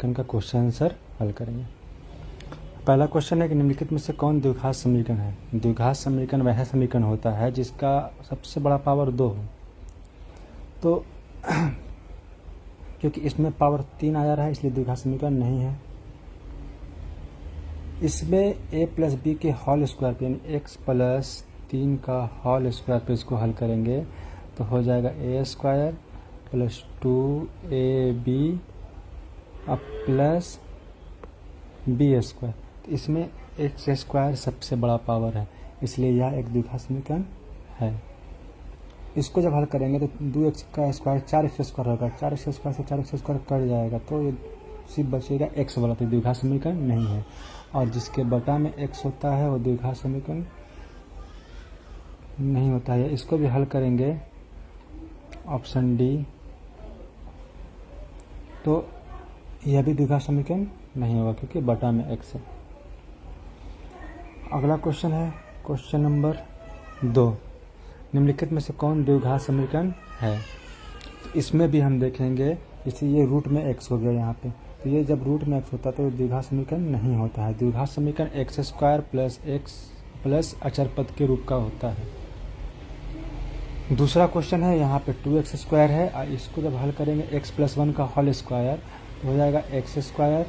का question answer हल करेंगे। पहला क्वेश्चन है कि निम्नलिखित में से कौन द्विघात समीकरण है। द्विघात समीकरण वह समीकरण होता है जिसका सबसे बड़ा पावर 2 हो। तो क्योंकि इसमें पावर 3 आ जा रहा है इसलिए द्विघात समीकरण नहीं है। इसमें a प्लस बी के होल स्क्वायर पे यानी x प्लस 3 का होल स्क्वायर पे इसको हल करेंगे तो हो जाएगा a square plus 2ab plus b square. तो इसमें एक्स स्क्वायर सबसे बड़ा पावर है इसलिए यह एक द्विघात समीकरण है। इसको जब हल करेंगे तो 2x का स्क्वायर 4x स्क्वायर होगा, 4x स्क्वायर से 4x स्क्वायर कट जाएगा तो ये सिर्फ बचेगा x वाला, तो द्विघात समीकरण नहीं है। और जिसके बटा में x होता है वो द्विघात समीकरण नहीं होता है। इसको भी हल करेंगे ऑप्शन डी तो यह भी द्विघात समीकरण नहीं होगा क्योंकि बटा में x है। अगला क्वेश्चन है क्वेश्चन नंबर 2, निम्नलिखित में से कौन द्विघात समीकरण है। तो इसमें भी हम देखेंगे इसलिए ये रूट में x हो गया यहाँ पे, तो ये जब रूट में x होता है तो द्विघात समीकरण नहीं होता है। द्विघात समीकरण x square plus x plus अचर पद के रूप का होता है। दूसरा क्वेश्चन है यहाँ पे 2x स्क्वायर है और इसको जब हल करेंगे x प्लस 1 का होल स्क्वायर तो हो जाएगा x square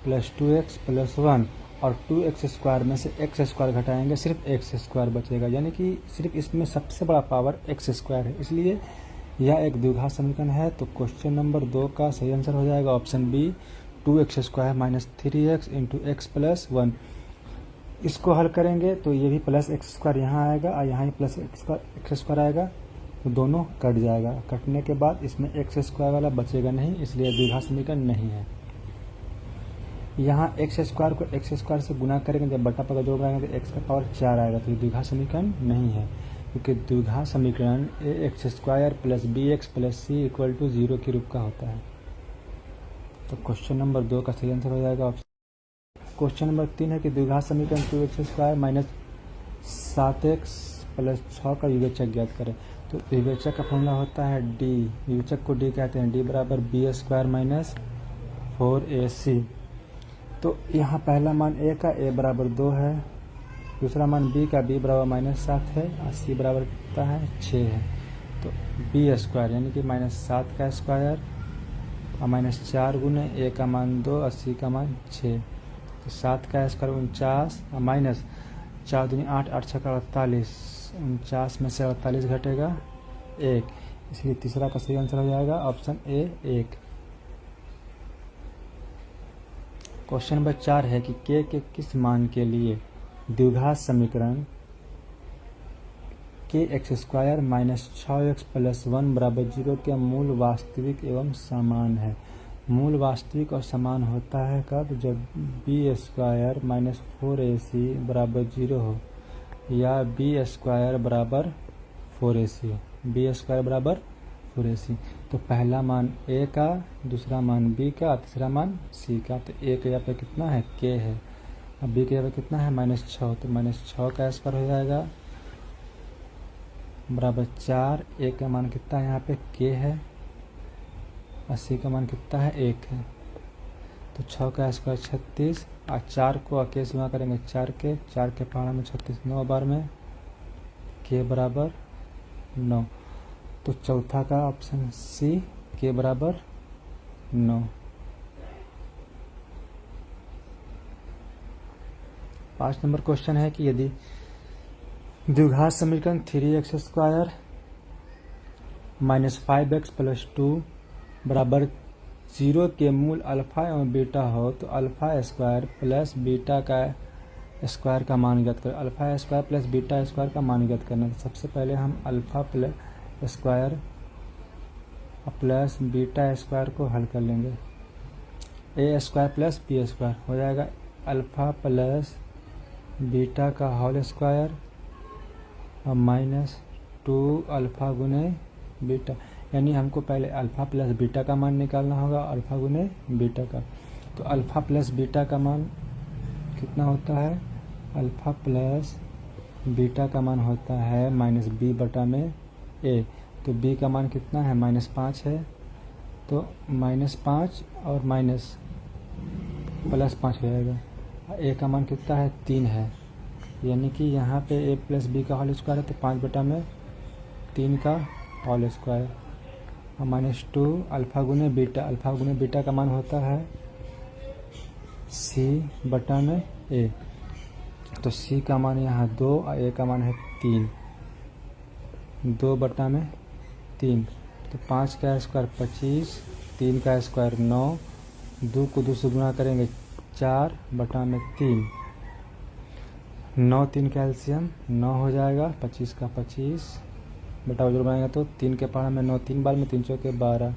plus 2x plus 1 और 2x स्क्वायर में से x स्क्वायर घटाएंगे सिर्फ x स्क्वायर बचेगा, यानी कि सिर्फ इसमें सबसे बड़ा पावर x स्क्वायर है इसलिए यह एक द्विघात समीकरण है। तो क्वेश्चन नंबर 2 का सही आंसर हो जाएगा option B 2x square minus 3x into x plus 1। इसको हल करेंगे तो ये भी प्लस एक्स स्क्वायर यहाँ आएगा और यहाँ ही प्लस एक्स स्क्वायर आएगा तो दोनों कट जाएगा। कटने के बाद इसमें एक्स स्क्वायर वाला बचेगा नहीं इसलिए द्विघात समीकरण नहीं है। यहाँ एक्स स्क्वायर को एक्स स्क्वायर से गुना करेंगे जब बटा पर जोड़ बनाएंगे तो एक्स का पावर 4 आएगा तो ये द्विघात समीकरण नहीं है क्योंकि द्विघात समीकरण a x square plus b x plus c equal to 0 के रूप का होता है। तो क्वेश्चन नंबर 2 का सही आंसर हो जाएगा ऑप्शन। क्वेश्चन नंबर 3 है कि द्विघात समीकरण 2x square minus 7x plus 6 का विवेचक ज्ञात करें। तो विवेचक का फॉर्मूला होता है डी, विवेचक को डी कहते हैं, डी बराबर बी स्क्वायर माइनस 4ac। तो यहाँ पहला मान a का a बराबर 2 है, दूसरा मान b का b बराबर माइनस 7 है और c बराबर कितना है 6 है। तो b स्क्वायर यानी कि माइनस 7 का स्क्वायर और माइनस 4 गुने a का मान 2 और c का मान 6। तो 7 का स्क्वायर 49 और माइनस 4 दूनी 8, 8 छक्का 48, 49 में से 48 घटेगा 1, इसलिए तीसरा का सही आंसर हो जाएगा ऑप्शन ए 1। क्वेश्चन नंबर 4 है कि k के किस मान के लिए द्विघात समीकरण के x square minus 6x plus 1 बराबर 0 के मूल वास्तविक एवं समान है। मूल वास्तविक और समान होता है कब, जब बी स्क्वायर माइनस 4ac बराबर 0 हो या बी स्क्वायर बराबर 4ac हो, बी स्क्वायर बराबर 4ac। तो पहला मान a का, दूसरा मान b का, तीसरा मान c का। तो a के यहाँ पे कितना है k है और b के यहाँ पे कितना है माइनस 6, तो माइनस 6 का स्क्वायर हो जाएगा बराबर 4, a का मान कितना है यहाँ पे k है और c का मान कितना है 1 है। तो 6 का स्क्वायर 36 और 4 को k से गुणा करेंगे 4 के पहाड़ा में 36, 9 बार में k बराबर 9। तो चौथा का ऑप्शन सी k बराबर 9। 5 नंबर क्वेश्चन है कि यदि द्विघात समीकरण 3x square minus 5x plus 2 बराबर 0 के मूल अल्फा एवं बीटा हो तो अल्फा स्क्वायर प्लस बीटा का स्क्वायर का मान ज्ञात करें। Alpha square plus beta square का मान ज्ञात करना। तो सबसे पहले हम alpha plus square plus beta square को हल कर लेंगे। ए स्क्वायर प्लस बी स्क्वायर हो जाएगा अल्फा प्लस बीटा का होल स्क्वायर और माइनस 2 अल्फा गुने बीटा, यानी हमको पहले अल्फा प्लस बीटा का मान निकालना होगा, अल्फा गुने बीटा का। तो अल्फा प्लस बीटा का मान कितना होता है, अल्फा प्लस बीटा का मान होता है माइनस बी बटा में ए। तो बी का मान कितना है माइनस 5 है तो -5 और माइनस +5 हो जाएगा। ए का मान कितना है 3 है, यानी कि यहाँ पे a प्लस बी का होल स्क्वायर है तो 5/3 का होल स्क्वायर और -2 अल्फ़ा गुने बीटा का मान होता है c/a। तो c का मान यहाँ 2 और a का मान है 3, 2/3 तो 5 का स्क्वायर 25, 3 का स्क्वायर 9, 2 को 2 से गुणा करेंगे 4/3, 9 3 का एलसीएम 9 हो जाएगा, 25 का 25 बटा उधर बनाएंगे तो 3 के पहाड़ में 9 3 बार में 3 चौके 12,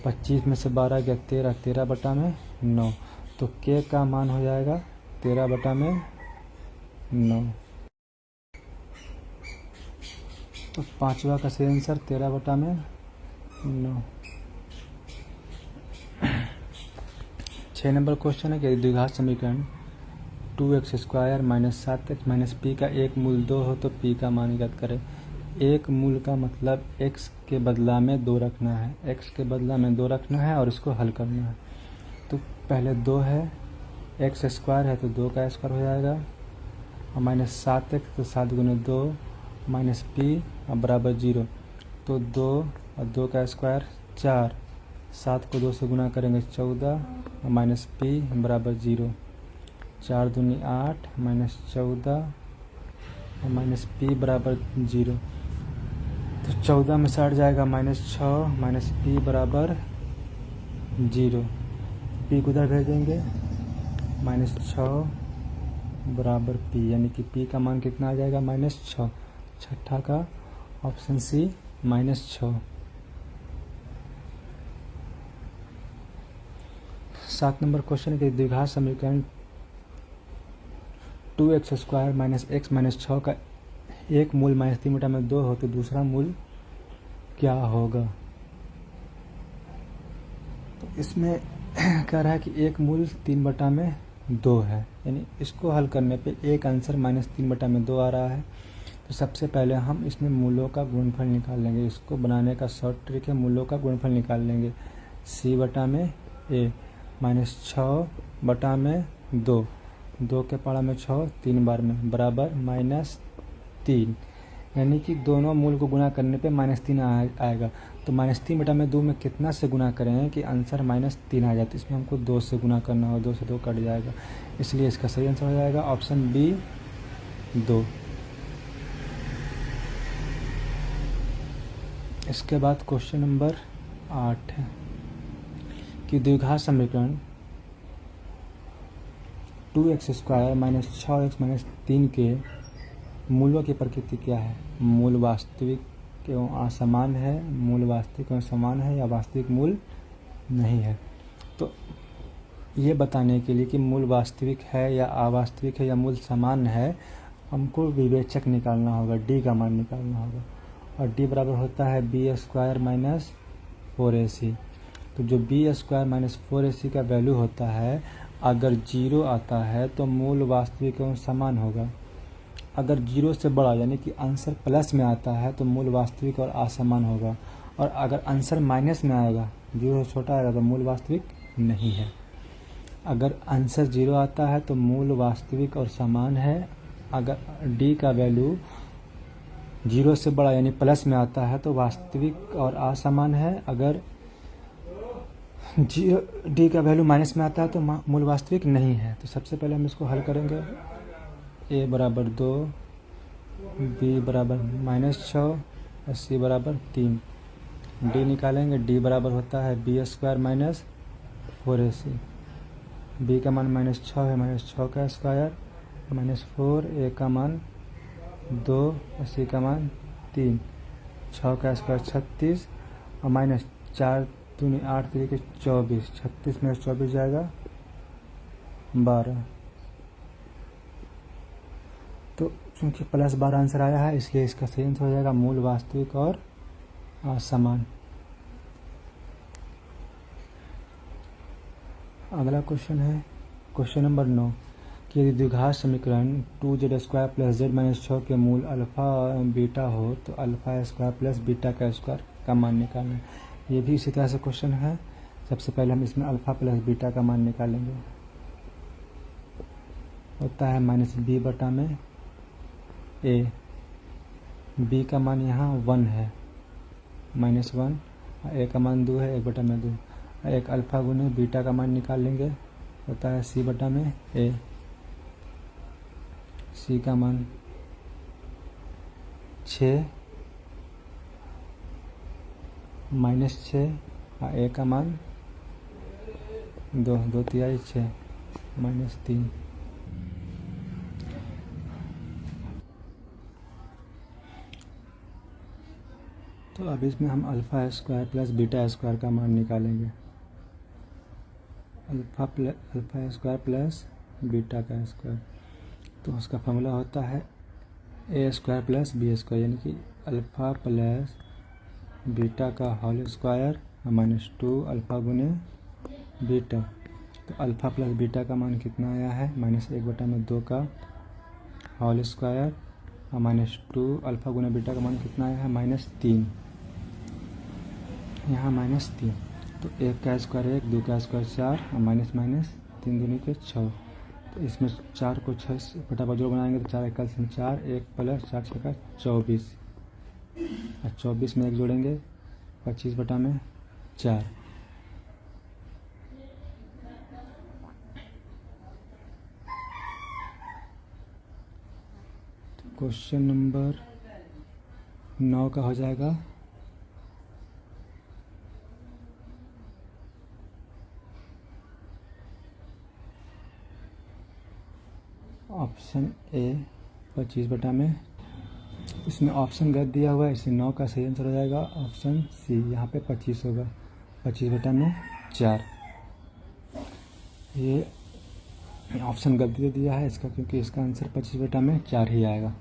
25 में से 12 गया 13, 13/9 तो के का मान हो जाएगा 13/9। तो पांचवा का सही आंसर 13/9। 6 नंबर क्वेश्चन है कि द्विघात समीकरण 2x² - 7x - p का एक मूल 2 हो तो p का मान ज्ञात करें। एक मूल का मतलब x के बदला में 2 रखना है, x के बदला में 2 रखना है और इसको हल करना है। तो पहले 2 है, x² है तो 2 का स्क्वायर हो जाएगा और -7x तो 7 गुने 2 माइनस p बराबर 0 तो 2 और 2 का स्क्वायर 4, 7 को 2 से गुणा करेंगे 14 और -p बराबर 0, 4 दूनी 8 -14 और -p बराबर 0 तो 14 में से 8 जाएगा -6 -p बराबर 0, p को उधर भेज देंगे -6 बराबर p, यानी कि p का मान कितना आ जाएगा -6। छठा का ऑप्शन सी -6। 7 नंबर क्वेश्चन के द्विघात समीकरण 2x² - x - 6 का एक मूल -3/2 हो तो दूसरा मूल क्या होगा। तो इसमें कह रहा है कि एक मूल 3/2 है, यानी इसको हल करने पे एक आंसर -3/2 आ रहा है। तो सबसे पहले हम इसमें मूलों का गुणनफल निकाल लेंगे। इसको बनाने का शॉर्ट ट्रिक है, मूलों का गुणनफल निकाल लेंगे। c/a -6/2, 2 के पारा में 6 3 बार में बराबर -3, यानी कि दोनों मूल को गुणा करने पे -3 आएगा। तो -3/2 में कितना से गुणा करें कि आंसर -3 आ जाए। तो इसमें हमको 2 से गुणा करना होगा, 2 से 2 कट जाएगा, इसलिए इसका सही आंसर हो जाएगा ऑप्शन बी 2। इसके बाद क्वेश्चन नंबर 8 है कि द्विघात समीकरण 2x² - 6x - 3 के मूलों की प्रकृति क्या है। मूल वास्तविक एवं असमान है, मूल वास्तविक एवं समान है या वास्तविक मूल नहीं है। तो ये बताने के लिए कि मूल वास्तविक है या अवास्तविक है या मूल समान है, हमको विवेचक निकालना होगा, d का मान निकालना होगा और d बराबर होता है b² - 4ac। तो जो b² - 4ac का वैल्यू होता है, अगर 0 आता है तो मूल वास्तविक एवं समान होगा। अगर 0 से बड़ा यानी कि आंसर प्लस में आता है तो मूल वास्तविक और असमान होगा, और अगर आंसर माइनस में आएगा, 0 से छोटा आएगा तो मूल वास्तविक नहीं है। अगर आंसर 0 आता है तो मूल वास्तविक और समान है। अगर d का वैल्यू 0 से बड़ा यानी प्लस में आता है तो वास्तविक और असमान है। अगर d का वैल्यू माइनस में आता है तो मूल वास्तविक नहीं है। तो सबसे पहले हम इसको हल करेंगे। a बराबर 2, b बराबर -6 और c बराबर 3, d निकालेंगे। d बराबर होता है b² - 4ac, b का मान -6 है, -6 का स्क्वायर -4, a का मान 2 और c का मान 3, 6 का स्क्वायर 36 और -4 दूनी 8 3 24, 36 में 24 जाएगा 12। तो चूंकि +12 आंसर आया है इसलिए इसका सही आंसर हो जाएगा मूल वास्तविक और असमान। अगला क्वेश्चन है क्वेश्चन नंबर 9 कि यदि द्विघात समीकरण 2z² + z - 6 के मूल अल्फा बीटा हो तो अल्फा² + बीटा का स्क्वायर का मान निकालना है। ये भी इसी तरह से क्वेश्चन है। सबसे पहले हम इसमें अल्फ़ा प्लस बीटा का मान निकालेंगे। होता है माइनस बी बटा में ए। बी का मान यहाँ 1 है, -1। ए का मान 2 है, 1 बटा में 2। एक अल्फ़ा गुने बीटा का मान निकाल लेंगे। होता है सी बटा में ए। सी का मान 6 -6 और ए का मान 2, 2 तिहाई 6 -3। तो अब इसमें हम alpha square plus beta square का मान निकालेंगे। अल्फ़ा स्क्वायर प्लस बीटा का स्क्वायर, तो उसका फॉर्मूला होता है ए स्क्वायर प्लस बी स्क्वायर, यानी कि अल्फ़ा प्लस बीटा का होल स्क्वायर -2 अल्फ़ा गुने बीटा। तो अल्फ़ा प्लस बीटा का मान कितना आया है, -1 बटा में 2 का होल स्क्वायर और -2 अल्फ़ा गुने बीटा का मान कितना आया है, -3। यहाँ -3, तो 1 का स्क्वायर 1, 2 का स्क्वायर 4 और माइनस 3 दूनी के 6। तो इसमें 4 को 6 बटा पर जोड़ बनाएंगे तो 4 1 से 4, 1 प्लस 4 6 का 24 और 24 में 1 जोड़ेंगे 25 बटा में 4। क्वेश्चन नंबर 9 का हो जाएगा ऑप्शन ए 25 बटा में। इसमें ऑप्शन गलत दिया हुआ है, इसलिए 9 का सही आंसर हो जाएगा ऑप्शन सी। यहाँ पे 25 होगा, 25 बटा में 4। ये ऑप्शन गलत दे दिया है इसका, क्योंकि इसका आंसर 25 बटा में 4 ही आएगा।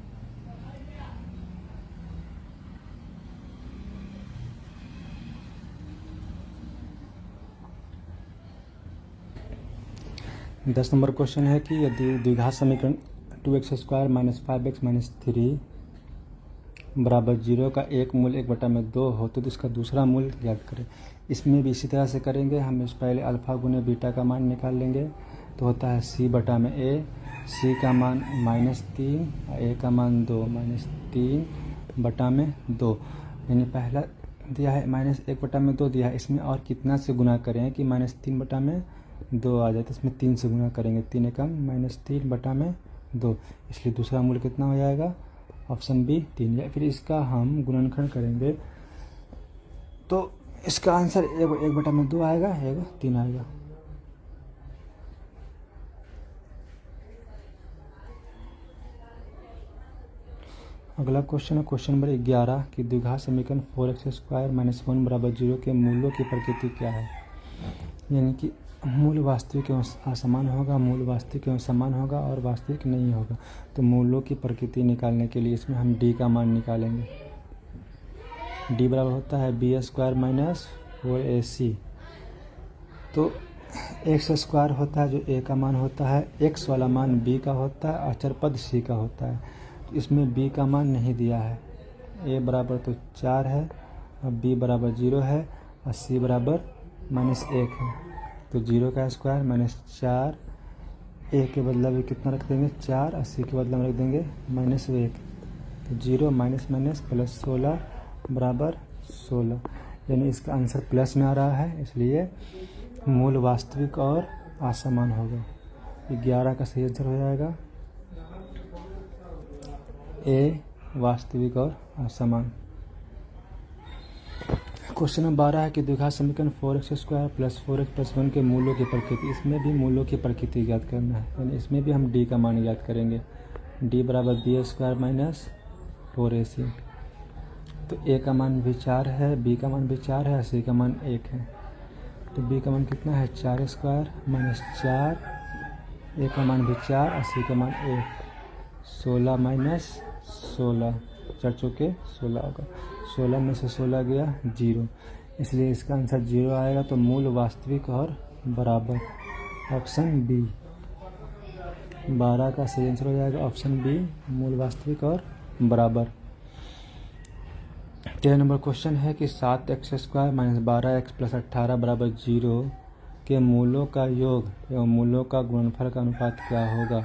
दस नंबर क्वेश्चन है कि यदि द्विघात समीकरण 2x square minus 5x minus 3 बराबर 0 का एक मूल 1 बटा में 2 हो तो इसका दूसरा मूल ज्ञात करें। इसमें भी इसी तरह से करेंगे। हम इस पहले अल्फ़ा गुने बीटा का मान निकाल लेंगे, तो होता है सी बटा में ए। सी का मान -3 और ए का मान 2, -3 बटा में 2। यानी पहला दिया है -1 बटा में 2 दिया है। इसमें और कितना से गुना करें कि -3 बटा में 2 आ जाए, तो इसमें 3 से गुना करेंगे। 3 एकम -3 बटा में 2, इसलिए दूसरा मूल कितना हो जाएगा, ऑप्शन बी 3। या फिर इसका हम गुणनखंड करेंगे तो इसका आंसर 1 बटा में 2 आएगा, 3 आएगा। अगला क्वेश्चन है क्वेश्चन नंबर 11 कि द्विघात समीकरण 4x स्क्वायर माइनस 1 बराबर 0 के मूलों की प्रकृति क्या है। यानी कि मूल वास्तविक एवं असमान होगा, मूल वास्तविक एवं समान होगा और वास्तविक नहीं होगा। तो मूलों की प्रकृति निकालने के लिए इसमें हम d का मान निकालेंगे। d बराबर होता है बी स्क्वायर माइनस 4ac। तो x स्क्वायर होता है जो a का मान होता है, x वाला मान b का होता है और अचर पद c का होता है। तो इसमें b का मान नहीं दिया है। a बराबर तो 4 है और b बराबर 0 है और c बराबर -1 है। तो 0 का स्क्वायर -4, a के बदला में कितना रख देंगे 4 और c के बदला में रख देंगे -1। तो 0 माइनस प्लस 16 बराबर 16, यानी इसका आंसर प्लस में आ रहा है, इसलिए मूल वास्तविक और असमान होगा। 11 का सही आंसर हो जाएगा ए, वास्तविक और असमान। क्वेश्चन नंबर 12 है कि द्विघात समीकरण 4x square plus 4x plus 1 के मूलों की प्रकृति। इसमें भी मूलों की प्रकृति ज्ञात करना है, यानी इसमें भी हम d का मान ज्ञात करेंगे। d बराबर बी स्क्वायर माइनस 4ac। तो a का मान भी 4 है, b का मान भी 4 है और c का मान 1 है। तो b का मान कितना है 4 स्क्वायर माइनस 4, a का मान भी 4 और c का मान 1। 16 माइनस 16, 4 चौके 16 होगा। 16 में से 16 गया 0, इसलिए इसका आंसर 0 आएगा। तो मूल वास्तविक और बराबर, ऑप्शन बी। 12 का सही आंसर हो जाएगा ऑप्शन बी, मूल वास्तविक और बराबर। 13 नंबर क्वेश्चन है कि 7x² माइनस 12x प्लस 18 बराबर 0 के मूलों का योग एवं मूलों का गुणनफल का अनुपात क्या होगा।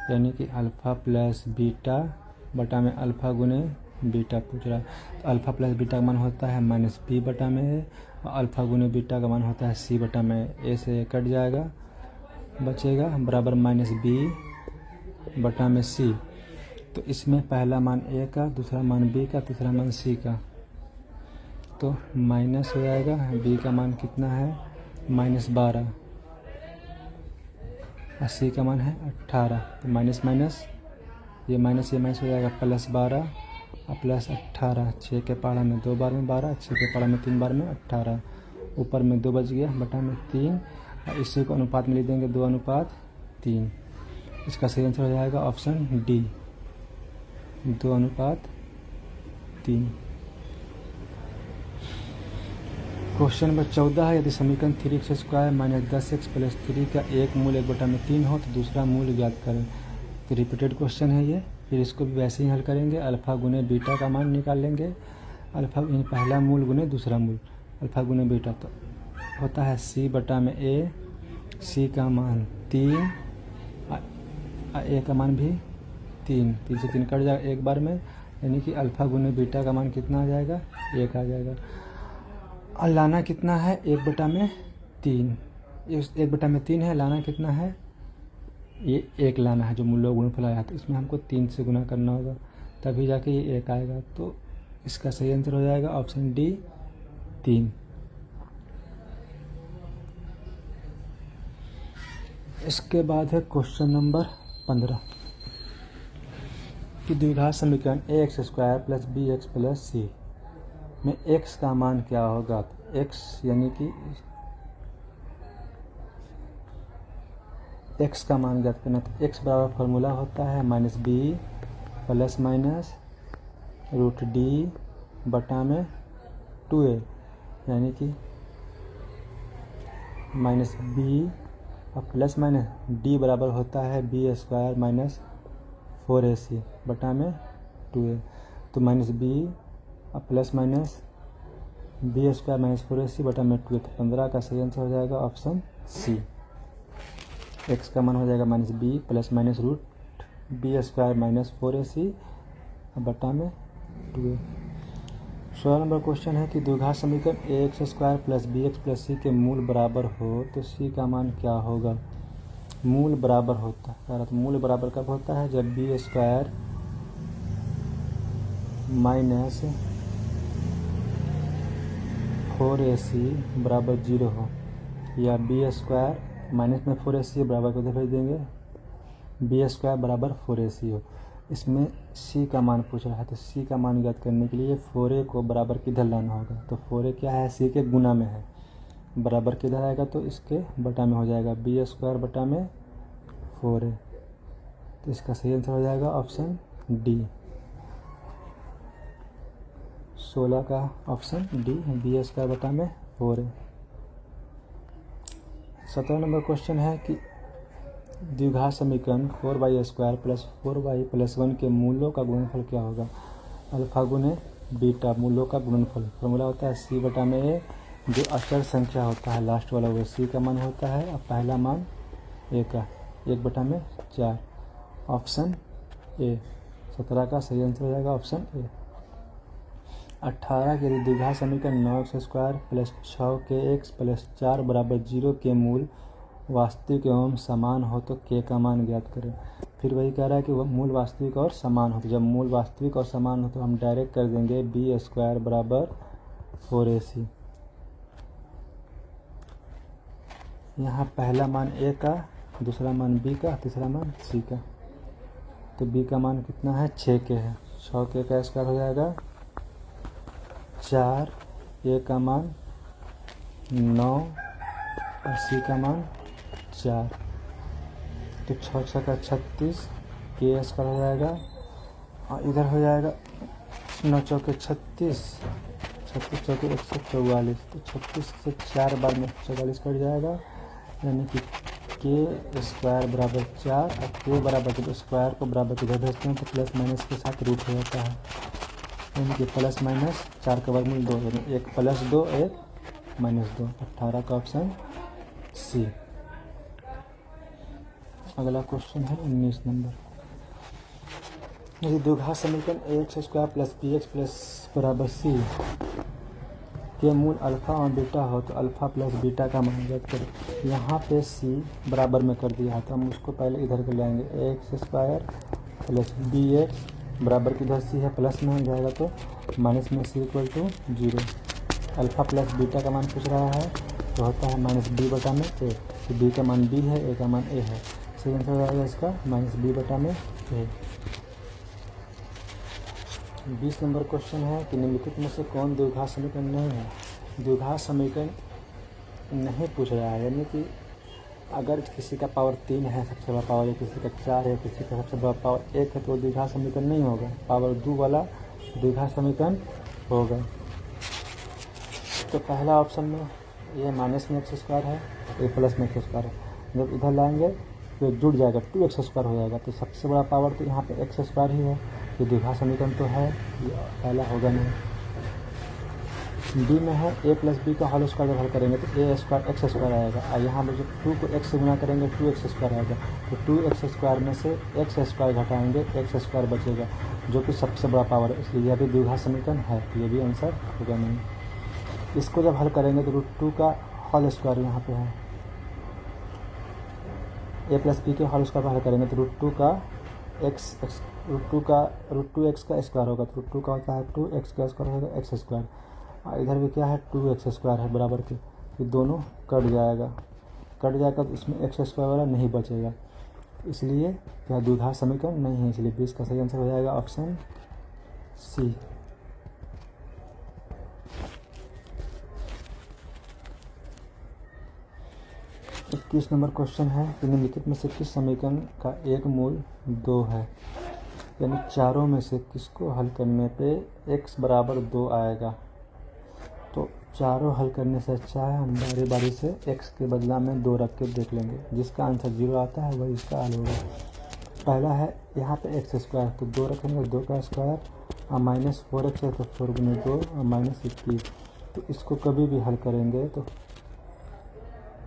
यानी कि अल्फ़ा प्लस बीटा बटा में अल्फ़ा गुने बीटा पूछ रहा है। तो अल्फ़ा प्लस बीटा का मान होता है माइनस बी बटा में ए और अल्फ़ा गुने बीटा का मान होता है सी बटा में ए से ए कट जाएगा, बचेगा बराबर माइनस बी बटा में सी। तो इसमें पहला मान ए का, दूसरा मान बी का, तीसरा मान सी का, तो माइनस हो जाएगा। बी का मान कितना है माइनस 12 और सी का मान है 18। तो माइनस माइनस ये माइनस हो जाएगा प्लस 12 और प्लस 18। 6 के पहाड़ा में 2 बार में 12, 6 के पहाड़ा में 3 बार में 18, ऊपर में 2 बच गया बटा में 3 और इसी को अनुपात में लिख देंगे 2:3। इसका सही आंसर हो जाएगा ऑप्शन डी 2:3। क्वेश्चन नंबर 14 है, यदि समीकरण 3x² माइनस 10x प्लस 3 का एक मूल 1/3 हो तो दूसरा मूल ज्ञात करें। तो रिपीटेड क्वेश्चन है ये, फिर इसको भी वैसे ही हल करेंगे। अल्फ़ा गुने बीटा का मान निकाल लेंगे, अल्फ़ा पहला मूल गुने दूसरा मूल, अल्फ़ा गुने बीटा तो होता है सी बटा में ए, सी का मान 3 ए का मान भी 3 से 3 कट जाएगा एक बार में, यानी कि अल्फ़ा गुने बीटा का मान कितना आ जाएगा 1 आ जाएगा। और लाना कितना है 1/3, 1/3 है, लाना कितना है ये 1 लाना है जो मूल्य गुणनफल आया, तो इसमें हमको 3 से गुना करना होगा तभी जाके ये 1 आएगा। तो इसका सही आंसर हो जाएगा ऑप्शन डी 3। इसके बाद है क्वेश्चन नंबर 15 कि द्विघात समीकरण ax² प्लस bx प्लस सी में x का मान क्या होगा। x यानी कि x का मान ज्ञात करना, तो x बराबर फॉर्मूला होता है minus b plus minus root D बटा में 2a, यानी कि माइनस बी और प्लस माइनस डी बराबर होता है b² माइनस 4ac बटा में 2a। तो माइनस बी और plus minus b² minus 4ac बटा में 2a। तो 15 का सही आंसर हो जाएगा ऑप्शन सी। x का मान हो जाएगा minus b plus minus root b² minus 4ac बटा में 2a। 16 नंबर क्वेश्चन है कि द्विघात समीकरण ax² plus bx plus c के मूल बराबर हो तो सी का मान क्या होगा। मूल बराबर होता है, तो मूल बराबर कब होता है जब b² माइनस 4ac बराबर 0 हो, या b² माइनस में 4ac बराबर को भेज देंगे b² बराबर 4ac हो। इसमें c का मान पूछ रहा है, तो c का मान ज्ञात करने के लिए 4a को बराबर किधर लाना होगा। तो 4a क्या है c के गुना में है, बराबर किधर आएगा तो इसके बटा में हो जाएगा b² बटा में 4a। तो इसका सही आंसर हो जाएगा ऑप्शन डी 16 का ऑप्शन डी b² बटा में 4a। 17 नंबर क्वेश्चन है कि द्विघात समीकरण 4y² प्लस 4y प्लस 1 के मूलों का गुणनफल क्या होगा। अल्फ़ा गुने बीटा मूलों का गुणनफल फॉर्मूला होता है सी बटा में ए, जो अचर संख्या होता है लास्ट वाला वो सी का मान होता है और पहला मान ए का 1/4 ऑप्शन ए। 17 का सही आंसर हो जाएगा ऑप्शन ए। 18 के द्विघात समीकरण 9x² प्लस 6kx प्लस 4 बराबर 0 के मूल वास्तविक एवं समान हो तो k का मान ज्ञात करें। फिर वही कह रहा है कि वह मूल वास्तविक और समान हो, तो जब मूल वास्तविक और समान हो तो हम डायरेक्ट कर देंगे b² बराबर 4ac। यहाँ पहला मान a का, दूसरा मान b का, तीसरा मान c का। तो b का मान कितना है 6k है, 6k का स्क्वायर हो जाएगा 4, a का मान 9 और c का मान 4। तो 6 का 36 के स्क्वायर हो जाएगा और इधर हो जाएगा 9 चौके 36, 36 चौके 144। तो 36 से 4 बार में 44 कट जाएगा, यानी कि k² बराबर 4 और k बराबर जब स्क्वायर को बराबर किधर भेजते हैं तो प्लस माइनस के साथ रूट हो जाता है। यानी कि प्लस माइनस 4 का वर्गमूल 2, यानी 1 + 2 1 - 2, 18 का ऑप्शन सी। अगला क्वेश्चन है 19 नंबर। यदि द्विघात समीकरण ax² + bx = c के मूल अल्फा और बीटा हो तो अल्फा प्लस बीटा का मान ज्ञात करें। यहाँ पे c बराबर में कर दिया है तो हम उसको पहले इधर कर लाएंगे, ax² + bx बराबर की इधर c है, प्लस में हो जाएगा तो माइनस में c = 0। अल्फा प्लस बीटा का मान पूछ रहा है तो होता है -b/a, तो b का मान b है, a का मान a है। सही आंसर हो जाएगा इसका -b/a। 20 नंबर क्वेश्चन है कि निम्नलिखित में से कौन द्विघात समीकरण नहीं है। द्विघात समीकरण नहीं पूछ रहा है, यानी कि अगर किसी का पावर 3 है सबसे बड़ा पावर, या किसी का 4 है, किसी का सबसे बड़ा पावर 1 है तो द्विघात समीकरण नहीं होगा, पावर 2 वाला द्विघात समीकरण होगा। तो पहला ऑप्शन में ये माइनस में x² है, ये प्लस में x² है। जब इधर लाएंगे तो जुड़ जाएगा, 2x² हो जाएगा। तो सबसे बड़ा पावर तो यहाँ पे x² ही है, ये द्विघात समीकरण तो है, ये पहला होगा नहीं। डी में है a + b का होल स्क्वायर जब हल करेंगे तो a² x² आएगा, और यहाँ पर जब 2 को x से गुना करेंगे 2x² आएगा। तो 2x² में से x² घटाएंगे, x² बचेगा जो कि सबसे बड़ा पावर है, इसलिए यह भी द्विघात समीकरण है, तो ये भी आंसर होगा नहीं। इसको जब हल करेंगे तो √2 का होल स्क्वायर यहाँ पे है, a + b के होल स्क्वायर हल करेंगे तो √2 का √2x का स्क्वायर होगा, तो √2 का होता है 2x का स्क्वायर होगा x², और इधर भी क्या है 2x² है बराबर के, ये दोनों कट जाएगा तो इसमें x² वाला नहीं बचेगा, इसलिए यह द्विघात समीकरण नहीं है, इसलिए 20 का सही आंसर हो जाएगा ऑप्शन सी। 21 नंबर क्वेश्चन है कि निम्नलिखित में से किस समीकरण का एक मूल 2 है, यानी चारों में से किसको हल करने पे x बराबर 2 आएगा। तो चारों हल करने से अच्छा है हम बारी बारी से x के बदला में 2 रख के देख लेंगे, जिसका आंसर 0 आता है वही इसका हल होगा। पहला है यहाँ पे x², तो 2 रखेंगे, 2 का स्क्वायर, और -4x है तो 4 × 2 और -21, तो इसको कभी भी हल करेंगे तो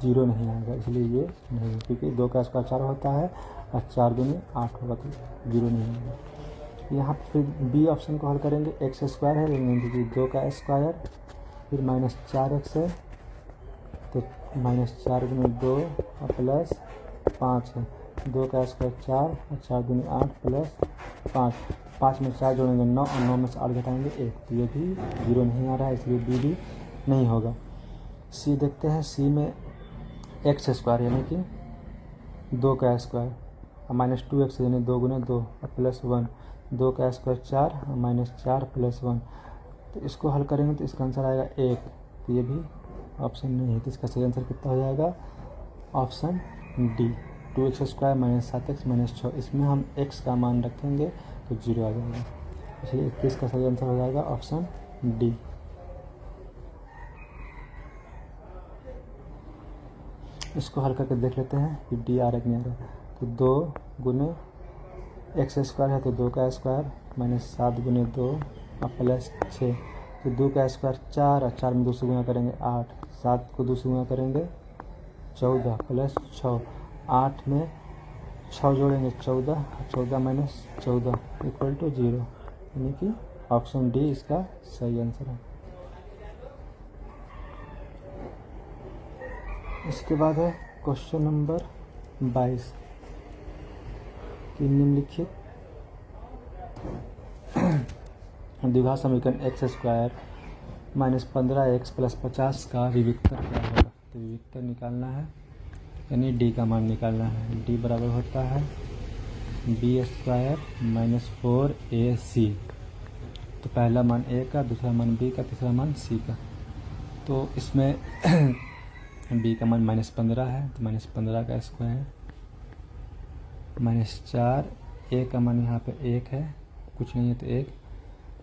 0 नहीं आएगा, इसलिए ये नहीं, क्योंकि 2 का स्क्वायर 4 होता है और 4 × 2 = 8 होगा, तो 0 नहीं आएगा। यहाँ फिर बी ऑप्शन को हल करेंगे, x² है, क्योंकि 2 का स्क्वायर, फिर -4x है तो -4 × 2 और +5 है, 2 का स्क्वायर 4 और 4 × 2 = 8 +5, 5 में 4 जोड़ेंगे 9 और 9 में से 8 घटाएंगे 1, तो ये भी 0 नहीं आ रहा है, इसलिए बी भी नहीं होगा। सी देखते हैं, सी में x² यानी कि 2 का स्क्वायर और -2x यानी 2 × 2 और +1, 2 का स्क्वायर 4 और -4 +1, तो इसको हल करेंगे तो इसका आंसर आएगा 1, तो ये भी ऑप्शन नहीं है, तो इसका सही आंसर कितना हो जाएगा ऑप्शन डी, 2x² - 7x - 6, इसमें हम x का मान रखेंगे तो 0 आ जाएगा, इसलिए 21 का सही आंसर हो जाएगा ऑप्शन डी। इसको हल करके देख लेते हैं कि डी आ रहा है कि नहीं आ रहा है। तो 2 × x² है तो 2 का स्क्वायर -7 × 2 और +6, तो 2 का स्क्वायर 4 और 4 में 2 से गुना करेंगे 8, 7 को 2 से गुना करेंगे 14 +6, 8 में 6 जोड़ेंगे 14, 14 - 14 = 0, यानी कि ऑप्शन डी इसका सही आंसर है। इसके बाद है क्वेश्चन नंबर 22 कि निम्नलिखित द्विघात समीकरण x² - 15x + 50 का विविक्तर क्या होगा। तो विविक्तर निकालना है, यानी डी का मान निकालना है। डी बराबर होता है b² - 4ac, तो पहला मान a का, दूसरा मान b का, तीसरा मान c का। तो इसमें b का मान -15 है तो -15 का स्क्वायर, -4, a का मान यहाँ पे 1 है, कुछ नहीं है तो 1,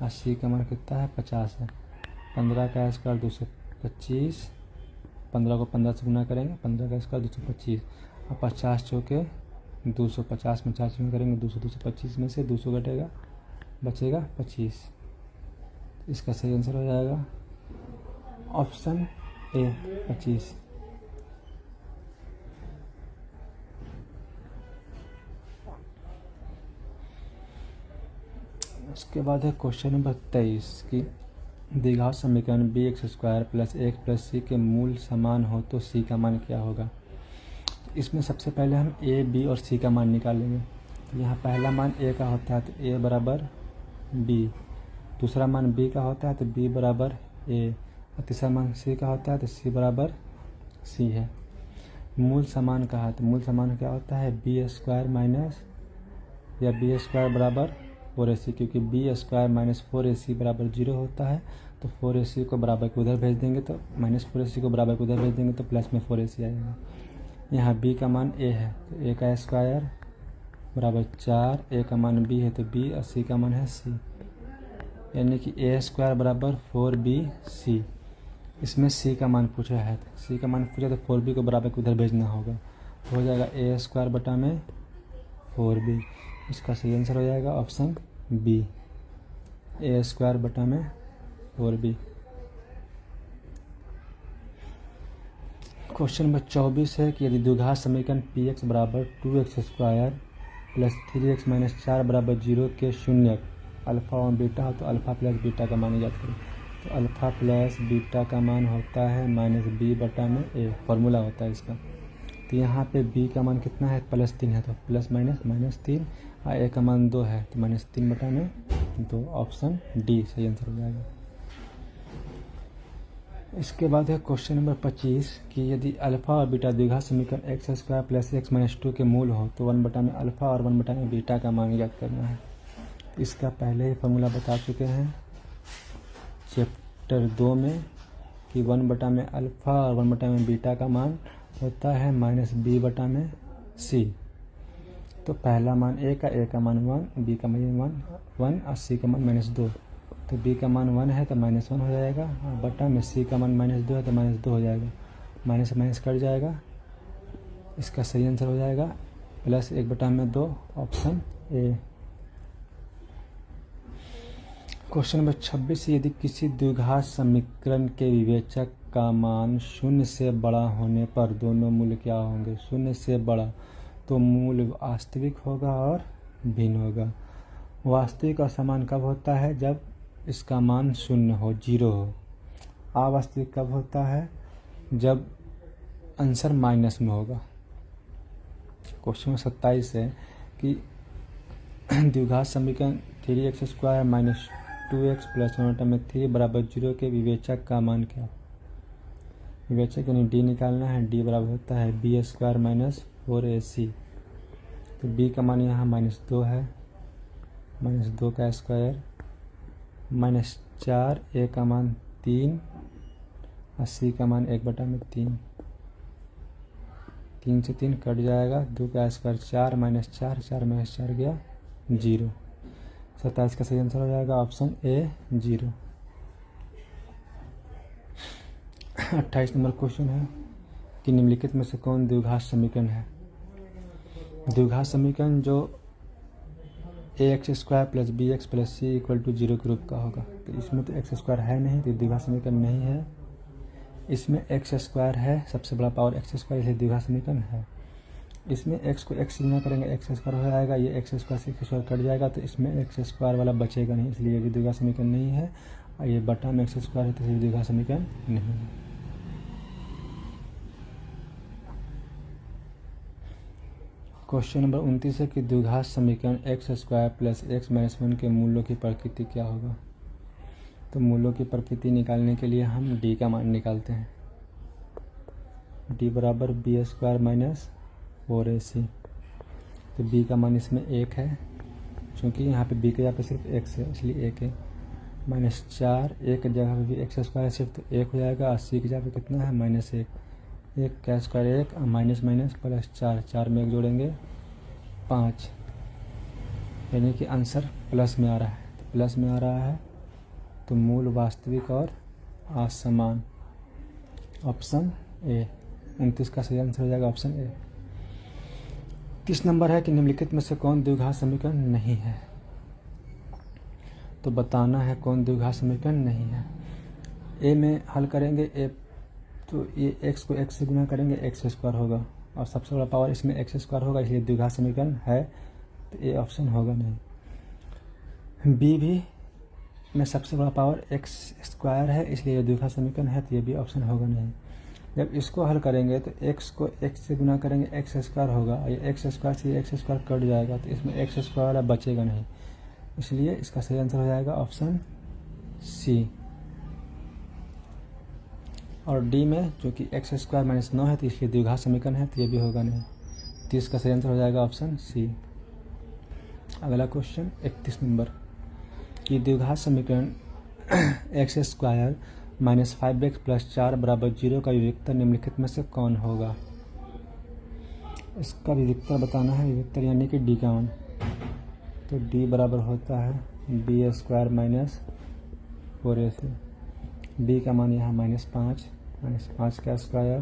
और c का मान कितना है 50 है, 15 का स्क्वायर 225, 15 को 15 से गुना करेंगे, 15 का स्क्वायर 225, और 50 चौके 250 में 4 से गुना करेंगे 200, 225 में से 200 घटेगा, बचेगा 25, इसका सही आंसर हो जाएगा ऑप्शन ए 25। उसके बाद है क्वेश्चन नंबर 23 की द्विघात समीकरण बी एक्स स्क्वायर प्लस एक प्लस सी के मूल समान हो तो सी का मान क्या होगा। इसमें सबसे पहले हम ए बी और सी का मान निकालेंगे। तो यहाँ पहला मान ए का होता है तो ए बराबर बी, दूसरा मान बी का होता है तो बी बराबर ए, और तीसरा मान सी का होता है तो सी बराबर सी है। मूल समान कहा तो मूल समान क्या होता है बी स्क्वायर माइनस या बी स्क्वायर बराबर 4ac, क्योंकि बी स्क्वायर माइनस 4ac बराबर 0 होता है। तो 4ac को बराबर को उधर भेज देंगे तो माइनस 4ac को बराबर को उधर भेज देंगे तो प्लस में 4ac आएगा। यहाँ b का मान a है तो a का स्क्वायर बराबर 4, a का मान b है तो b और c का मान है c, यानी कि a स्क्वायर बराबर 4bc। इसमें c का मान पूछा है तो c का मान पूछा तो 4b को बराबर को उधर भेजना होगा, तो हो जाएगा a स्क्वायर बटा में 4b। इसका सही आंसर हो जाएगा ऑप्शन बी, ए स्क्वायर बटा में 4b। क्वेश्चन नंबर 24 है कि यदि द्विघात समीकरण पी एक्स बराबर 2x square plus 3x minus 4 बराबर 0 के शून्यक अल्फ़ा और बीटा हो तो अल्फ़ा प्लस बीटा का मान याद करें। तो अल्फ़ा प्लस बीटा का मान होता है माइनस बी बटा में ए, फॉर्मूला होता है इसका। तो यहाँ पे b का मान कितना है +3 है तो प्लस माइनस -3, और a का मान 2 है तो -3 बटा में 2, ऑप्शन डी सही आंसर हो जाएगा। इसके बाद है क्वेश्चन नंबर 25 कि यदि अल्फ़ा और बीटा द्विघात समीकरण x square plus x minus 2 के मूल हो तो 1 बटा में अल्फ़ा और 1 बटा में बीटा का मान याद करना है। इसका पहले ही फॉर्मूला बता चुके हैं चैप्टर 2 में कि 1 बटा में अल्फ़ा और 1 बटा में बीटा का मान होता है -b बटा में c। तो पहला मान a का मान 1, b का मान 1 और c का मान -2। तो b का मान 1 है तो -1 हो जाएगा, और बटा में c का मान -2 है तो -2 हो जाएगा, माइनस से माइनस कट जाएगा। इसका सही आंसर हो जाएगा +1 बटा में 2, ऑप्शन ए। क्वेश्चन नंबर 26 यदि किसी द्विघात समीकरण के विवेचक का मान 0 से बड़ा होने पर दोनों मूल्य क्या होंगे। 0 से बड़ा तो मूल्य वास्तविक होगा और भिन्न होगा। वास्तविक और समान कब होता है जब इसका मान 0 हो, 0 हो। अवास्तविक कब होता है जब आंसर माइनस में होगा। क्वेश्चन नंबर 27 है कि द्विघात समीकरण 3x square minus 2x plus 1 बटा में 3 बराबर 0 के विवेचक का मान क्या। विवेचक यानी डी निकालना है, डी बराबर होता है बी स्क्वायर माइनस 4ac। तो बी का मान यहाँ -2 है, -2 का स्क्वायर -4, ए का मान 3 और सी का मान 1 बटा में 3। 3 से 3 कट जाएगा, 2 का स्क्वायर 4 -4, 4 में 4 गया 0। 27 का सही आंसर हो जाएगा ऑप्शन ए 0। 28 नंबर क्वेश्चन है कि निम्नलिखित में से कौन द्विघात समीकरण है। द्विघात समीकरण जो ax square plus b x plus c equal to 0 के रूप का होगा। तो इसमें तो एक्स स्क्वायर है नहीं तो द्विघात समीकरण नहीं है। इसमें एक्स स्क्वायर है, सबसे बड़ा पावर एक्स स्क्वायर, इसलिए द्विघात समीकरण है। इसमें एक्स को एक्स से गुणा करेंगे एक्स स्क्वायर हो जाएगा, ये एक्स स्क्वायर से एक्स स्क्वायर कट जाएगा तो इसमें एक्स स्क्वायर वाला बचेगा नहीं, इसलिए ये द्विघात समीकरण नहीं है। और ये बटा में एक्स स्क्वायर है तो ये द्विघात समीकरण नहीं है। क्वेश्चन नंबर 29 है कि द्विघात समीकरण x square plus x minus 1 के मूल्यों की प्रकृति क्या होगा। तो मूल्यों की प्रकृति निकालने के लिए हम डी का मान निकालते हैं। डी बराबर बी स्क्वायर माइनस 4ac। तो बी का मान इसमें 1 है, क्योंकि यहाँ पे बी के जगह पे सिर्फ x है इसलिए 1 है। -4, एक की जगह पे भी एक्स स्क्वायर सिर्फ तो 1 हो जाएगा, और सी की जगह पे कितना है -1। 1 का स्क्वायर 1 और माइनस माइनस प्लस 4, 4 में 1 जोड़ेंगे 5, यानी कि आंसर प्लस में आ रहा है। तो प्लस में आ रहा है तो मूल वास्तविक और असमान, ऑप्शन ए। 29 का सही आंसर हो जाएगा ऑप्शन ए। 30 नंबर है कि निम्नलिखित में से कौन द्विघात समीकरण नहीं है। तो बताना है कौन द्विघात समीकरण नहीं है। ए में हल करेंगे ए, तो ये एक्स को एक्स से गुना करेंगे एक्स स्क्वायर होगा, और सबसे बड़ा पावर इसमें एक्स स्क्वायर होगा, इसलिए द्विघात समीकरण है, तो ये ऑप्शन होगा नहीं। बी भी में सबसे बड़ा पावर एक्स स्क्वायर है, इसलिए ये द्विघात समीकरण है, तो ये भी ऑप्शन होगा नहीं। जब इसको हल करेंगे तो एक्स को एक्स से गुना करेंगे एक्स स्क्वायर होगा, और ये एक्स स्क्वायर से एक्स स्क्वायर कट जाएगा, तो इसमें एक्स स्क्वायर वाला बचेगा नहीं, इसलिए इसका सही आंसर हो जाएगा ऑप्शन सी। और डी में जो कि एक्स स्क्वायर माइनस 9 है, तो इसलिए द्विघात समीकरण है, तो ये भी होगा नहीं, तो इसका सही आंसर हो जाएगा ऑप्शन सी। अगला क्वेश्चन 31 नंबर कि द्विघात समीकरण x square minus 5x plus 4 बराबर 0 का विविक्तर निम्नलिखित में से कौन होगा। इसका विविक्तर बताना है, विविक्तर यानी कि डी का मान। तो डी बराबर होता है B square minus 4ac। B का मान यहाँ -5 का स्क्वायर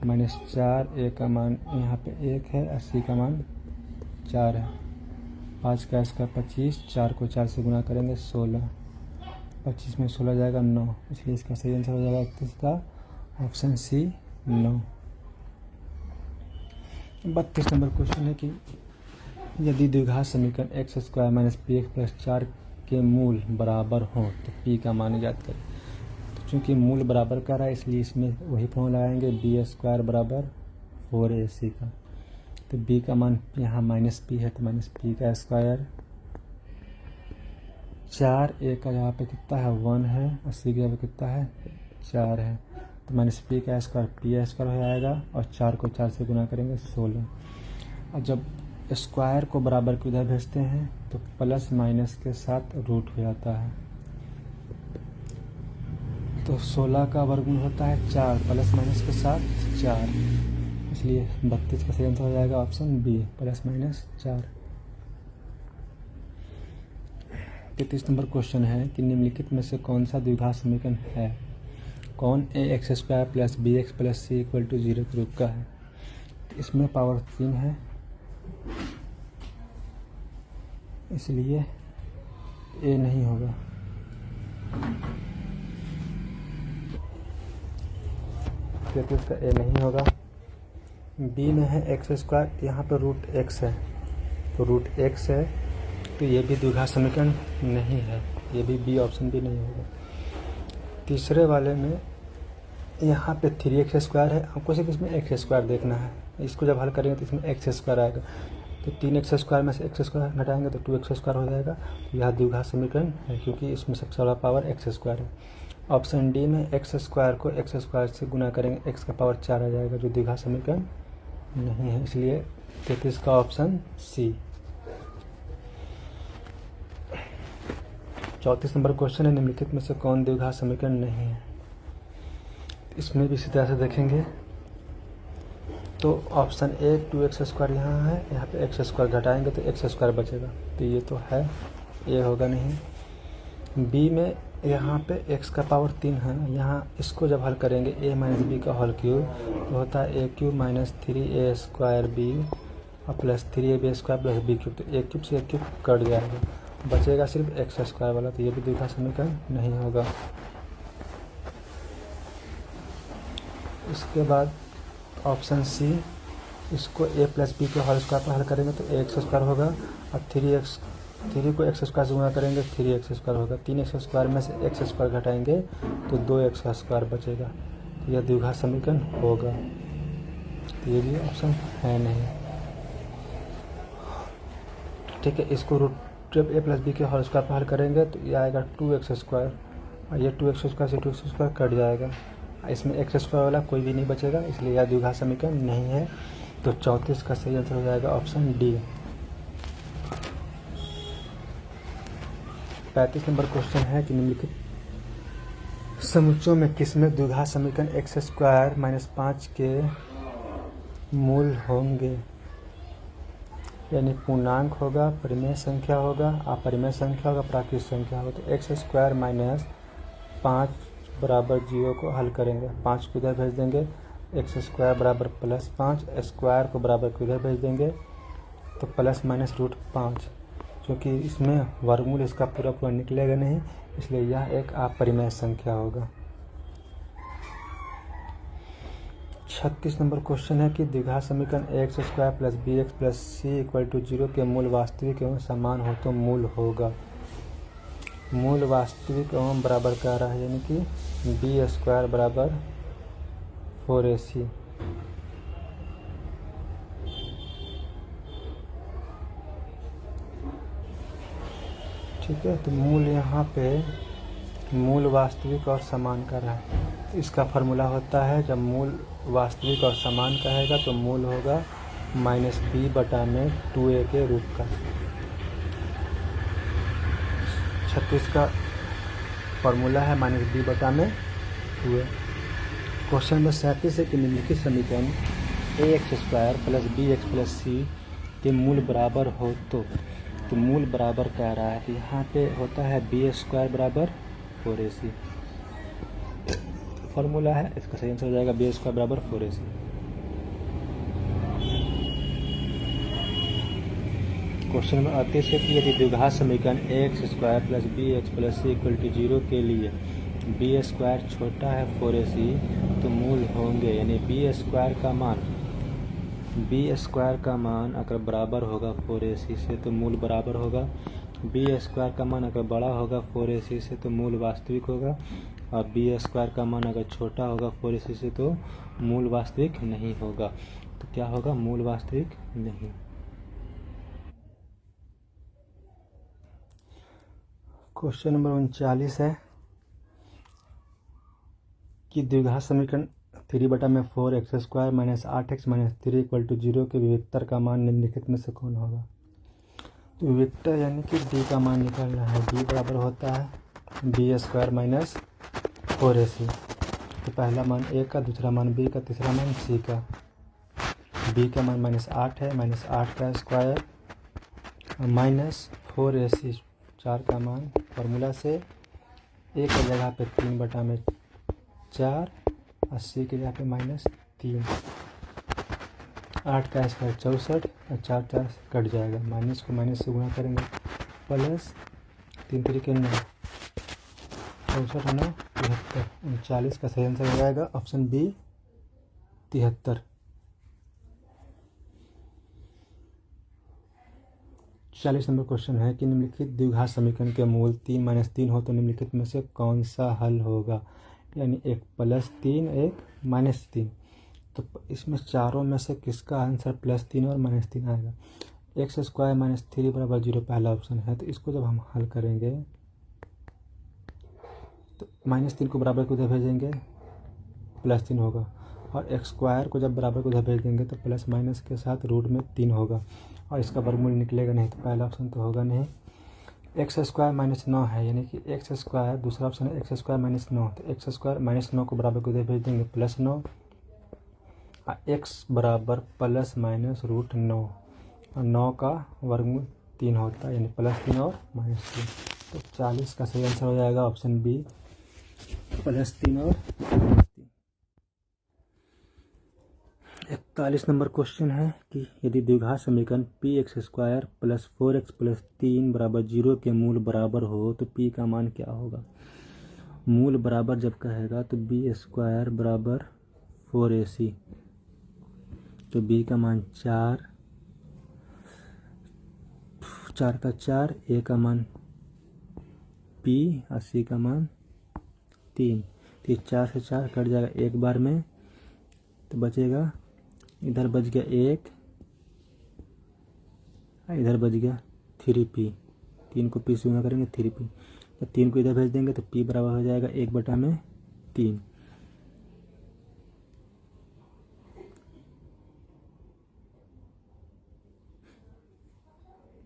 -4, ए का मान यहाँ पे 1 है, और सी का मान 4 है। 5 का स्क्वायर 25, 4 को 4 से गुना करेंगे 16, 25 में 16 जाएगा 9, इसलिए इसका सही आंसर हो जाएगा 31 का ऑप्शन सी 9। 32 नंबर क्वेश्चन है कि यदि द्विघात समीकरण x square minus P x plus 4 के मूल बराबर हों तो पी का मान ज्ञात करें। तो चूँकि मूल बराबर कर रहा है, इसलिए इसमें वही फॉर्मूला लगाएंगे बी स्क्वायर बराबर 4ac का। तो b का मान यहाँ -p है, तो -p का स्क्वायर, 4 a का यहाँ पे कितना है 1 है, और c का यहाँ पे कितना है 4 है, तो -p का स्क्वायर p स्क्वायर हो जाएगा, और 4 को 4 से गुना करेंगे 16। और जब स्क्वायर को बराबर के उधर भेजते हैं तो प्लस माइनस के साथ रूट हो जाता है, तो 16 का वर्गमूल होता है 4 प्लस माइनस के साथ 4, इसलिए 32 का सही आंसर हो जाएगा ऑप्शन बी +-4। 33 नंबर क्वेश्चन है कि निम्नलिखित में से कौन सा द्विघात समीकरण है, कौन ax square plus b x plus c equal to 0 के रूप का है। तो इसमें पावर 3 है, इसलिए ए नहीं होगा। का ए नहीं होगा। बी में है एक्स स्क्वायर, यहाँ पर रूट एक्स है, तो रूट एक्स है, तो ये भी द्विघात समीकरण नहीं है, ये भी बी ऑप्शन भी नहीं होगा। तीसरे वाले में यहाँ पे 3x स्क्वायर है, आपको सिर्फ इसमें एक्स स्क्वायर देखना है, इसको जब हल करेंगे तो इसमें एक्स स्क्वायर आएगा, तो 3x स्क्वायर में से एक्स स्क्वायर घटाएंगे तो 2x स्क्वायर हो जाएगा, तो यह द्विघात समीकरण है, क्योंकि इसमें सबसे बड़ा पावर एक्स स्क्वायर है। ऑप्शन डी में एक्स स्क्वायर को एक्स स्क्वायर से गुना करेंगे, एक्स का पावर 4 आ जाएगा, जो द्विघात समीकरण नहीं है, इसलिए 33 का ऑप्शन सी। 34 नंबर क्वेश्चन है निम्नलिखित में से कौन द्विघात समीकरण नहीं है। इसमें भी इसी तरह से देखेंगे तो ऑप्शन ए 2x स्क्वायर यहाँ है, यहाँ पे एक्स स्क्वायर घटाएंगे तो एक्स स्क्वायर बचेगा, तो ये तो है, ये होगा नहीं। बी में यहाँ पे x का पावर 3 है, यहाँ इसको जब हल करेंगे a माइनस बी का होल क्यूब तो होता है a cube minus 3a square b और plus 3ab square plus b cube, तो a क्यूब से a क्यूब कट जाएगा, बचेगा सिर्फ एक्स स्क्वायर वाला, तो ये भी द्विघात समीकरण नहीं होगा। इसके बाद ऑप्शन सी, इसको a प्लस बी के होल स्क्वायर पर हल करेंगे तो एक्स स्क्वायर होगा, और 3 को एक्स स्क्वायर से गुणा करेंगे 3x स्क्वायर होगा, 3x स्क्वायर में से एक्स स्क्वायर घटाएंगे तो 2x का स्क्वायर बचेगा, तो यह द्विघात समीकरण होगा, तो ये भी ऑप्शन है नहीं। ठीक है, इसको रूट जब a प्लस बी के होल स्क्वायर पर हल करेंगे तो ये आएगा 2x स्क्वायर, और ये 2x स्क्वायर से 2x स्क्वायर कट जाएगा, इसमें एक्स स्क्वायर वाला कोई भी नहीं बचेगा, इसलिए यह द्विघात समीकरण नहीं है, तो 34 का सही आंसर हो जाएगा ऑप्शन डी। 35 नंबर क्वेश्चन है कि निम्नलिखित समुच्चयों में किसमें द्विघात समीकरण एक्स स्क्वायर -5 के मूल होंगे, यानी पूर्णांक होगा, परिमेय संख्या होगा, अपरिमेय संख्या होगा, प्राकृत संख्या होगा। तो एक्स स्क्वायर -5 बराबर 0 को हल करेंगे, 5 को इधर भेज देंगे, एक्स स्क्वायर बराबर +5, स्क्वायर को बराबर को इधर भेज देंगे, तो प्लस माइनस रूट 5, क्योंकि इसमें वर्गमूल इसका पूरा पूरा निकलेगा नहीं, इसलिए यह एक अपरिमेय संख्या होगा। 36 नंबर क्वेश्चन है कि द्विघात समीकरण x square plus b x plus c equal to 0 के मूल वास्तविक एवं समान हो तो मूल होगा। मूल वास्तविक एवं बराबर कह रहा है, यानी कि बी स्क्वायर बराबर 4ac। ठीक है, तो मूल यहाँ पे मूल वास्तविक और समान का रहा है। इसका फार्मूला होता है, जब मूल वास्तविक और समान कहेगा तो मूल होगा माइनस बी बटा में 2a के रूप का। 36 का फार्मूला है माइनस बी बटा में 2a। क्वेश्चन नंबर 37 है कि निम्नलिखित समीकरण a x square plus b x plus c के मूल बराबर हो तो मूल बराबर कह रहा है, तो यहाँ पे होता है बी स्क्वायर बराबर 4ac फार्मूला है, इसका सही आंसर हो जाएगा बी स्क्वायर बराबर 4ac। क्वेश्चन नंबर 38 है कि यदि द्विघात समीकरण x square plus b x plus c equal to 0 के लिए बी स्क्वायर छोटा है 4ac तो मूल होंगे, यानी बी स्क्वायर का मान अगर बराबर होगा 4ac से तो मूल बराबर होगा। बी स्क्वायर का मान अगर बड़ा होगा 4ac से तो मूल वास्तविक होगा, और बी स्क्वायर का मान अगर छोटा होगा 4ac से तो मूल वास्तविक नहीं होगा। तो क्या होगा? मूल वास्तविक नहीं। क्वेश्चन नंबर 39 है कि द्विघात समीकरण 3/4 x square minus 8x minus 3 equal to 0 के विविक्तर का मान निम्नलिखित में से कौन होगा। तो विविक्तर यानी कि डी का मान निकालना है। डी बराबर होता है बी स्क्वायर माइनस 4ac। तो पहला मान ए का, दूसरा मान बी का, तीसरा मान सी का। बी का मान -8 है, -8 का स्क्वायर माइनस 4ac 4 का मान। फार्मूला से ए की जगह पे 3/4 और सी की जगह पे -3। 8 का स्क्वायर 64 और 4 4 कट जाएगा, माइनस को माइनस से गुणा करेंगे, प्लस 3 3 के 9, 64 9 73। 39 का सही आंसर हो जाएगा ऑप्शन बी 73। 40 नंबर क्वेश्चन है कि निम्नलिखित द्विघात समीकरण के मूल 3 - 3 हो तो निम्नलिखित में से कौन सा हल होगा। यानी एक +3 एक -3। तो इसमें चारों में से किसका आंसर +3 और -3 आएगा। एक्स स्क्वायर माइनस 3 बराबर 0 पहला ऑप्शन है, तो इसको जब हम हल करेंगे तो -3 को बराबर को उधर भेजेंगे +3 होगा, और एक्स स्क्वायर को जब बराबर को उधर भेज देंगे तो प्लस माइनस के साथ रूट में 3 होगा, और इसका वर्गमूल निकलेगा नहीं, तो पहला ऑप्शन तो होगा नहीं। एक्स स्क्वायर -9 है, यानी कि एक्स स्क्वायर, दूसरा ऑप्शन है एक्स स्क्वायर -9। तो एक्स स्क्वायर -9 को बराबर को उधर भेज देंगे +9, और एक्स बराबर ±√9, और 9 का वर्गमूल 3 होता है, यानी +3 और -3। तो 40 का सही आंसर हो जाएगा ऑप्शन बी +3 और -3। 41 नंबर क्वेश्चन है कि यदि द्विघात समीकरण px square plus 4x plus 3 बराबर 0 के मूल बराबर हो तो p का मान क्या होगा। मूल बराबर जब कहेगा तो बी स्क्वायर बराबर 4ac, तो b का मान 4 का 4, a का मान p और c का मान 3। तो 4 से 4 कट जाएगा एक बार में, तो बचेगा, इधर बच गया 1, इधर बच गया 3p। 3 को p से गुणा करेंगे 3p, तो 3 को इधर भेज देंगे तो p बराबर हो जाएगा 1/3।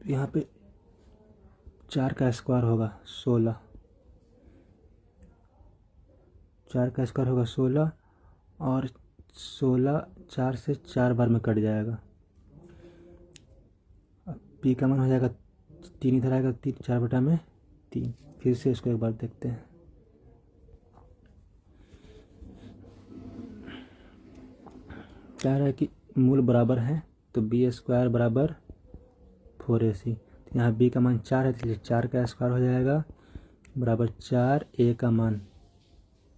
यहाँ पे 4 का स्क्वायर होगा 16, 4 का स्क्वायर होगा 16, और 16 4 से 4 बार में कट जाएगा। p का मान हो जाएगा 3, इधर आएगा 3, 4/3। फिर से इसको एक बार देखते हैं। कह रहा है कि मूल बराबर है, तो बी स्क्वायर बराबर 4ac। यहाँ b का मान 4 है, इसलिए 4 का स्क्वायर हो जाएगा बराबर 4, a का मान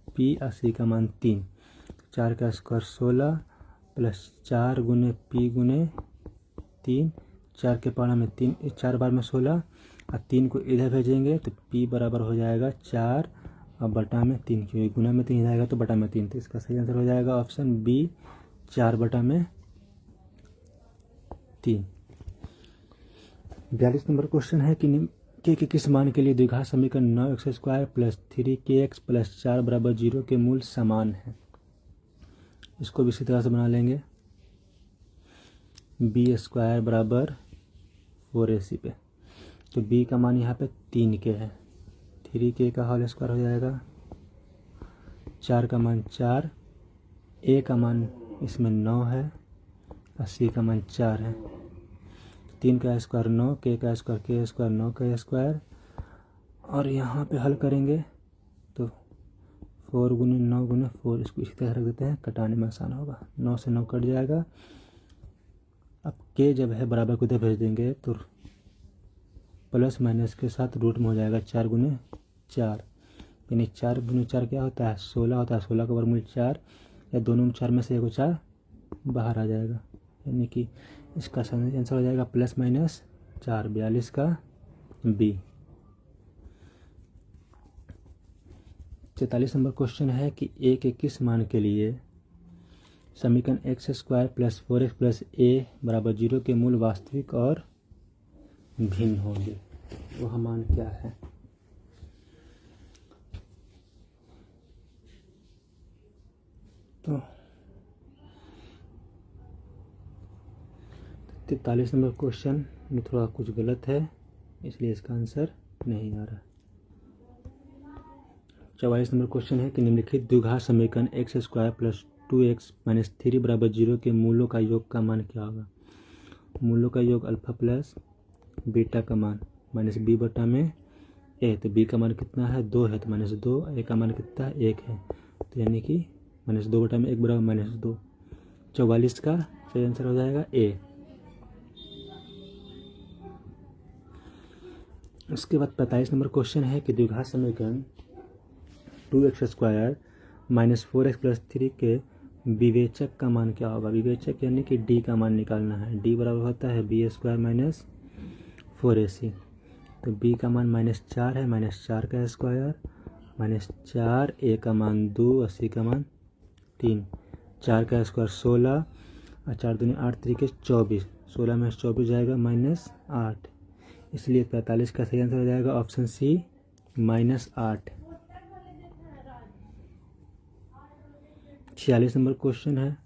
p और c का मान 3। 4 का स्क्वायर 16 प्लस 4 गुने p गुने 3, 4 के पारा में 3, 4 बार में 16 और 3 को इधर भेजेंगे तो p बराबर हो जाएगा 4 और बटा में 3, क्योंकि गुना में 3 जाएगा तो बटा में 3। तो इसका सही आंसर हो जाएगा ऑप्शन बी 4 बटा में 3। 42 नंबर क्वेश्चन है कि के किस मान के लिए द्विघात समीकरण 9x² प्लस 3kx प्लस 4 बराबर 0 के मूल समान है। इसको भी इसी तरह से बना लेंगे, b² बराबर 4ac पे। तो b का मान यहाँ पे 3k है, 3k का होल स्क्वायर हो जाएगा, 4 का मान 4, a का मान इसमें 9 है और c का मान 4 है। 3 का स्क्वायर 9, k का स्क्वायर k स्क्वायर 9 का स्क्वायर, और यहाँ पे हल करेंगे तो 4 गुने 9 गुने 4, इसको इसी तरह रख देते हैं, कटाने में आसान होगा। 9 से 9 कट जाएगा। अब k जब है बराबर को इधर भेज देंगे तो प्लस माइनस के साथ रूट में हो जाएगा 4 गुने 4, यानी 4 गुने 4 क्या होता है 16 होता है। 16 का वर्गमूल 4, या दोनों में 4 में से 4 बाहर आ जाएगा, यानी कि इसका सही आंसर हो जाएगा प्लस माइनस 4, 42 का बी। 43 नंबर क्वेश्चन है कि a के किस मान के लिए समीकरण x² plus 4x plus a बराबर 0 के मूल वास्तविक और भिन्न होंगे, वह मान क्या है। तो 43 नंबर क्वेश्चन में थोड़ा कुछ गलत है, इसलिए इसका आंसर नहीं आ रहा। 44 नंबर क्वेश्चन है कि निम्नलिखित द्विघात समीकरण x² प्लस 2x माइनस 3 बराबर 0 के मूलों का योग का मान क्या होगा। मूलों का योग अल्फा प्लस बीटा का मान माइनस b बटा में a, तो b का मान कितना है 2 है, तो माइनस 2, a का मान कितना है 1 है, तो यानी कि माइनस 2 बटा में 1 बराबर माइनस 2। 44 का सही आंसर हो जाएगा a। उसके बाद 45 नंबर क्वेश्चन है कि द्विघात समीकरण 2x² माइनस 4x प्लस 3 के विवेचक का मान क्या होगा। विवेचक यानी कि d का मान निकालना है। d बराबर होता है b² माइनस 4ac, तो b का मान -4 है, -4 का स्क्वायर -4, a का मान 2 और c का मान 3। 4 का स्क्वायर 16 और 4 दूनी 8 तरीके 24, 16 में 24 जाएगा -8, इसलिए 45 का सही आंसर हो जाएगा ऑप्शन सी -8। 46 नंबर क्वेश्चन है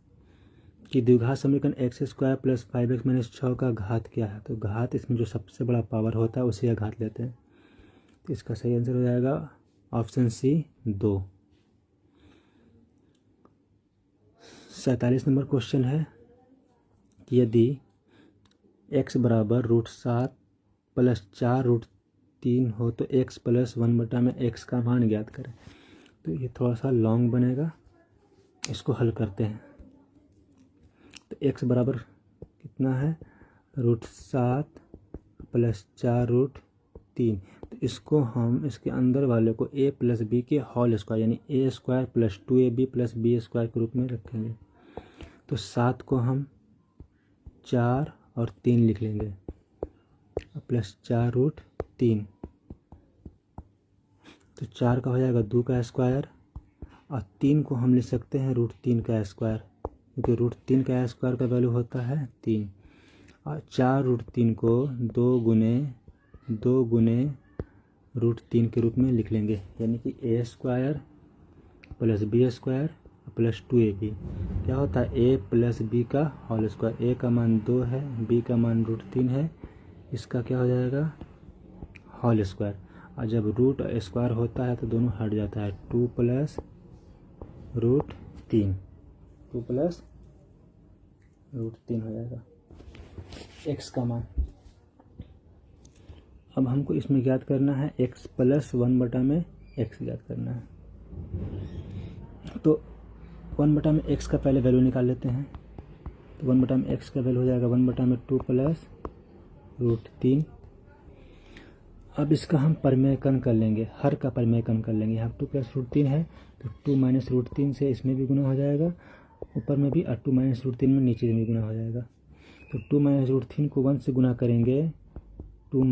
कि द्विघात समीकरण x² प्लस 5x माइनस 6 का घात क्या है। तो घात इसमें जो सबसे बड़ा पावर होता है उसी का घात लेते हैं, तो इसका सही आंसर हो जाएगा ऑप्शन सी 2। 47 नंबर क्वेश्चन है कि यदि x बराबर √7 प्लस 4 √3 हो तो x प्लस 1 बटा में x का मान ज्ञात करें। तो ये थोड़ा सा लॉन्ग बनेगा, इसको हल करते हैं। तो x बराबर कितना है √7 प्लस 4 √3, तो इसको हम इसके अंदर वाले को a प्लस बी के होल स्क्वायर यानी a² plus 2ab plus b² के रूप में रखेंगे। तो 7 को हम 4 और 3 लिख लेंगे प्लस 4 √3, तो 4 का हो जाएगा 2 का स्क्वायर और 3 को हम लिख सकते हैं √3 का स्क्वायर, क्योंकि √3 का स्क्वायर का वैल्यू होता है 3, और 4 √3 को 2 गुने √3 के रूप में लिख लेंगे, यानी कि a² plus b² plus 2ab क्या होता है a प्लस b का होल स्क्वायर। a का मान 2 है, b का मान √3 है, इसका क्या हो जाएगा होल स्क्वायर, और जब रूट स्क्वायर होता है तो दोनों हट जाता है, 2 प्लस √3 हो जाएगा x का मान। अब हमको इसमें ज्ञात करना है x प्लस 1 बटा में x ज्ञात करना है। तो 1 बटा में x का पहले वैल्यू निकाल लेते हैं, तो 1 बटा में x का वैल्यू हो जाएगा 1 बटा में 2 प्लस √3 अब इसका हम परिमेयकरण कर लेंगे, हर का परिमेयकरण कर लेंगे। यहाँ 2 + √3 है तो 2 - √3 से इसमें भी गुना हो जाएगा, ऊपर में भी, और 2 - √3 में नीचे में भी गुना हो जाएगा। तो 2 - √3 को 1 से गुना करेंगे 2 -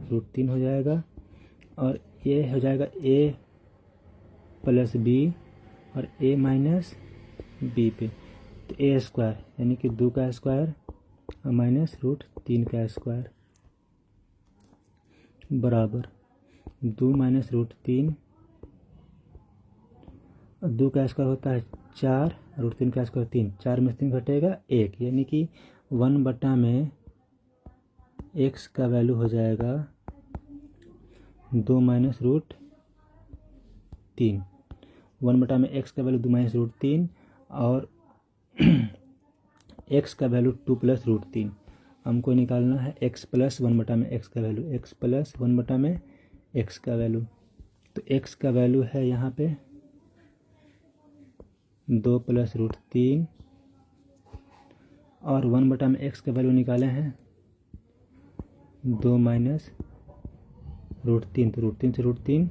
√3 हो जाएगा, और ये हो जाएगा a + b और a - b पे, तो a² यानी कि 2 का स्क्वायर और -√3 का स्क्वायर बराबर 2 - √3, 2 का स्क्वायर होता है 4, √3 का स्क्वायर 3, 4 में 3 घटेगा 1, यानी कि 1 में x का वैल्यू हो जाएगा 2 - √3। 1 में x का वैल्यू 2 - √3 और x का वैल्यू 2 + √3। हमको निकालना है x + 1 में x का वैल्यू, x + 1 में x का वैल्यू। तो x का वैल्यू है यहाँ पे 2 + √3 और 1 में x का वैल्यू निकाले हैं 2 - √3, तो √3 से √3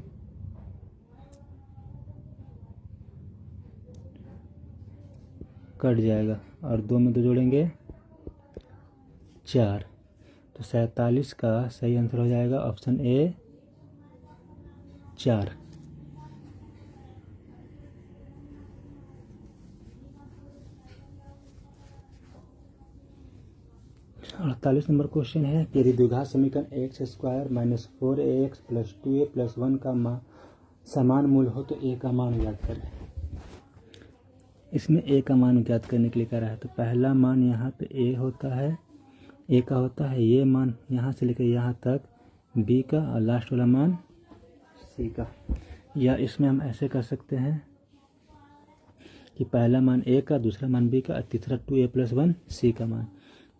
कट जाएगा और 2 में 2 जोड़ेंगे 4, तो 47 का सही आंसर हो जाएगा ऑप्शन ए 4। 48 नंबर क्वेश्चन है कि यदि द्विघात समीकरण x² - 4ax + 2a + 1 का समान मूल हो तो a का मान ज्ञात करें। इसमें a का मान ज्ञात करने के लिए कह रहा है, तो पहला मान यहाँ पे a होता है, a का होता है ये मान यहाँ से लेकर यहाँ तक b का, और लास्ट वाला मान c का। या इसमें हम ऐसे कर सकते हैं कि पहला मान a का, दूसरा मान b का और तीसरा 2a + 1 c का मान।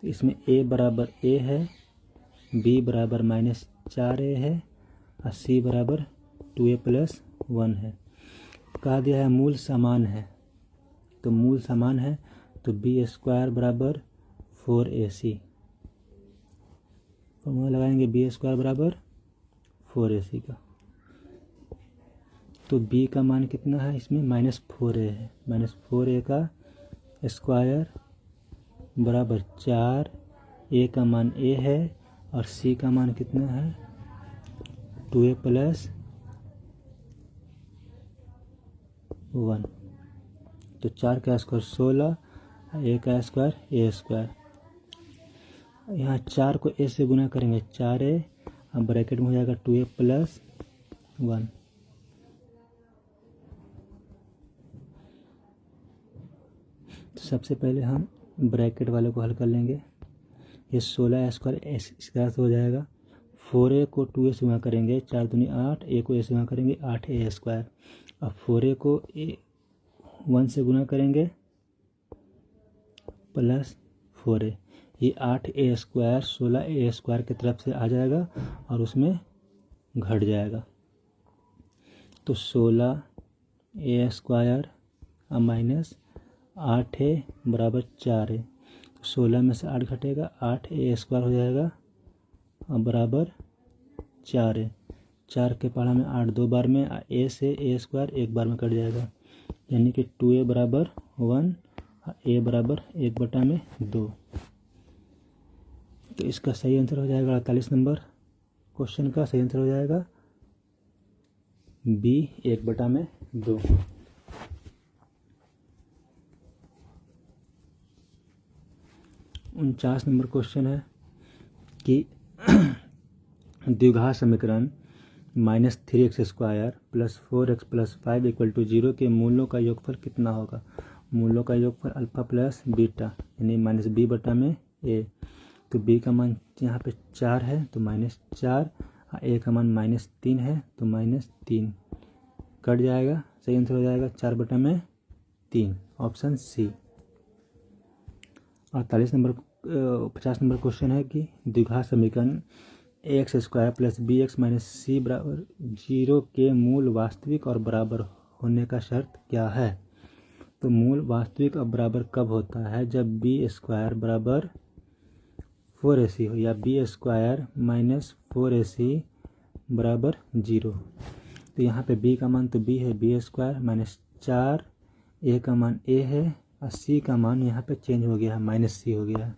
तो इसमें a बराबर a है, b बराबर -4a है और c बराबर 2a + 1 है। कहा दिया है मूल समान है, तो मूल समान है तो b² बराबर 4ac, फॉर्मूला लगाएंगे b² बराबर 4ac का। तो b का मान कितना है इसमें -4a है, -4a का स्क्वायर बराबर 4, a का मान a है और c का मान कितना है 2a + 1, तो 4 का स्क्वायर 16, a का स्क्वायर a²। यहाँ 4 को a से गुना करेंगे 4a, अब ब्रैकेट में हो जाएगा 2a + 1। तो सबसे पहले हम ब्रैकेट वाले को हल कर लेंगे। ये 16a² इस तरह से हो जाएगा, 4a को 2a से गुना करेंगे 4 दूनी 8, a को a से गुना करेंगे 8a², अब 4a को 1 से गुना करेंगे प्लस 4a, ये 8a² 16a² की तरफ से आ जाएगा और उसमें घट जाएगा, तो 16a² -8a बराबर 4a, 16 में से 8 घटेगा 8a² हो जाएगा और बराबर 4a। 4 के पढ़ा में 8 2 बार में, a से a² 1 बार में कट जाएगा, यानी कि 2a बराबर 1 और a बराबर 1/2। तो इसका सही आंसर हो जाएगा 48 नंबर क्वेश्चन का सही आंसर हो जाएगा b 1/2। 49 नंबर क्वेश्चन है कि द्विघात समीकरण -3x² + 4x + 5 = 0 के मूलों का योगफल कितना होगा। मूलों का योगफल अल्फा प्लस बीटा यानी -b/a। तो b का मान यहाँ पे 4 है तो -4, a का मान -3 है तो -3 कट जाएगा, सही आंसर हो जाएगा 4/3 ऑप्शन सी। 50 नंबर क्वेश्चन है कि द्विघात समीकरण ax² + bx - c बराबर 0 के मूल वास्तविक और बराबर होने का शर्त क्या है। तो मूल वास्तविक और बराबर कब होता है, जब b² बराबर 4ac हो या b² - 4ac बराबर 0। तो यहाँ पे b का मान तो b है, b स्क्वायर माइनस 4, a का मान a है और c का मान यहाँ पे चेंज हो गया है, माइनस c हो गया है,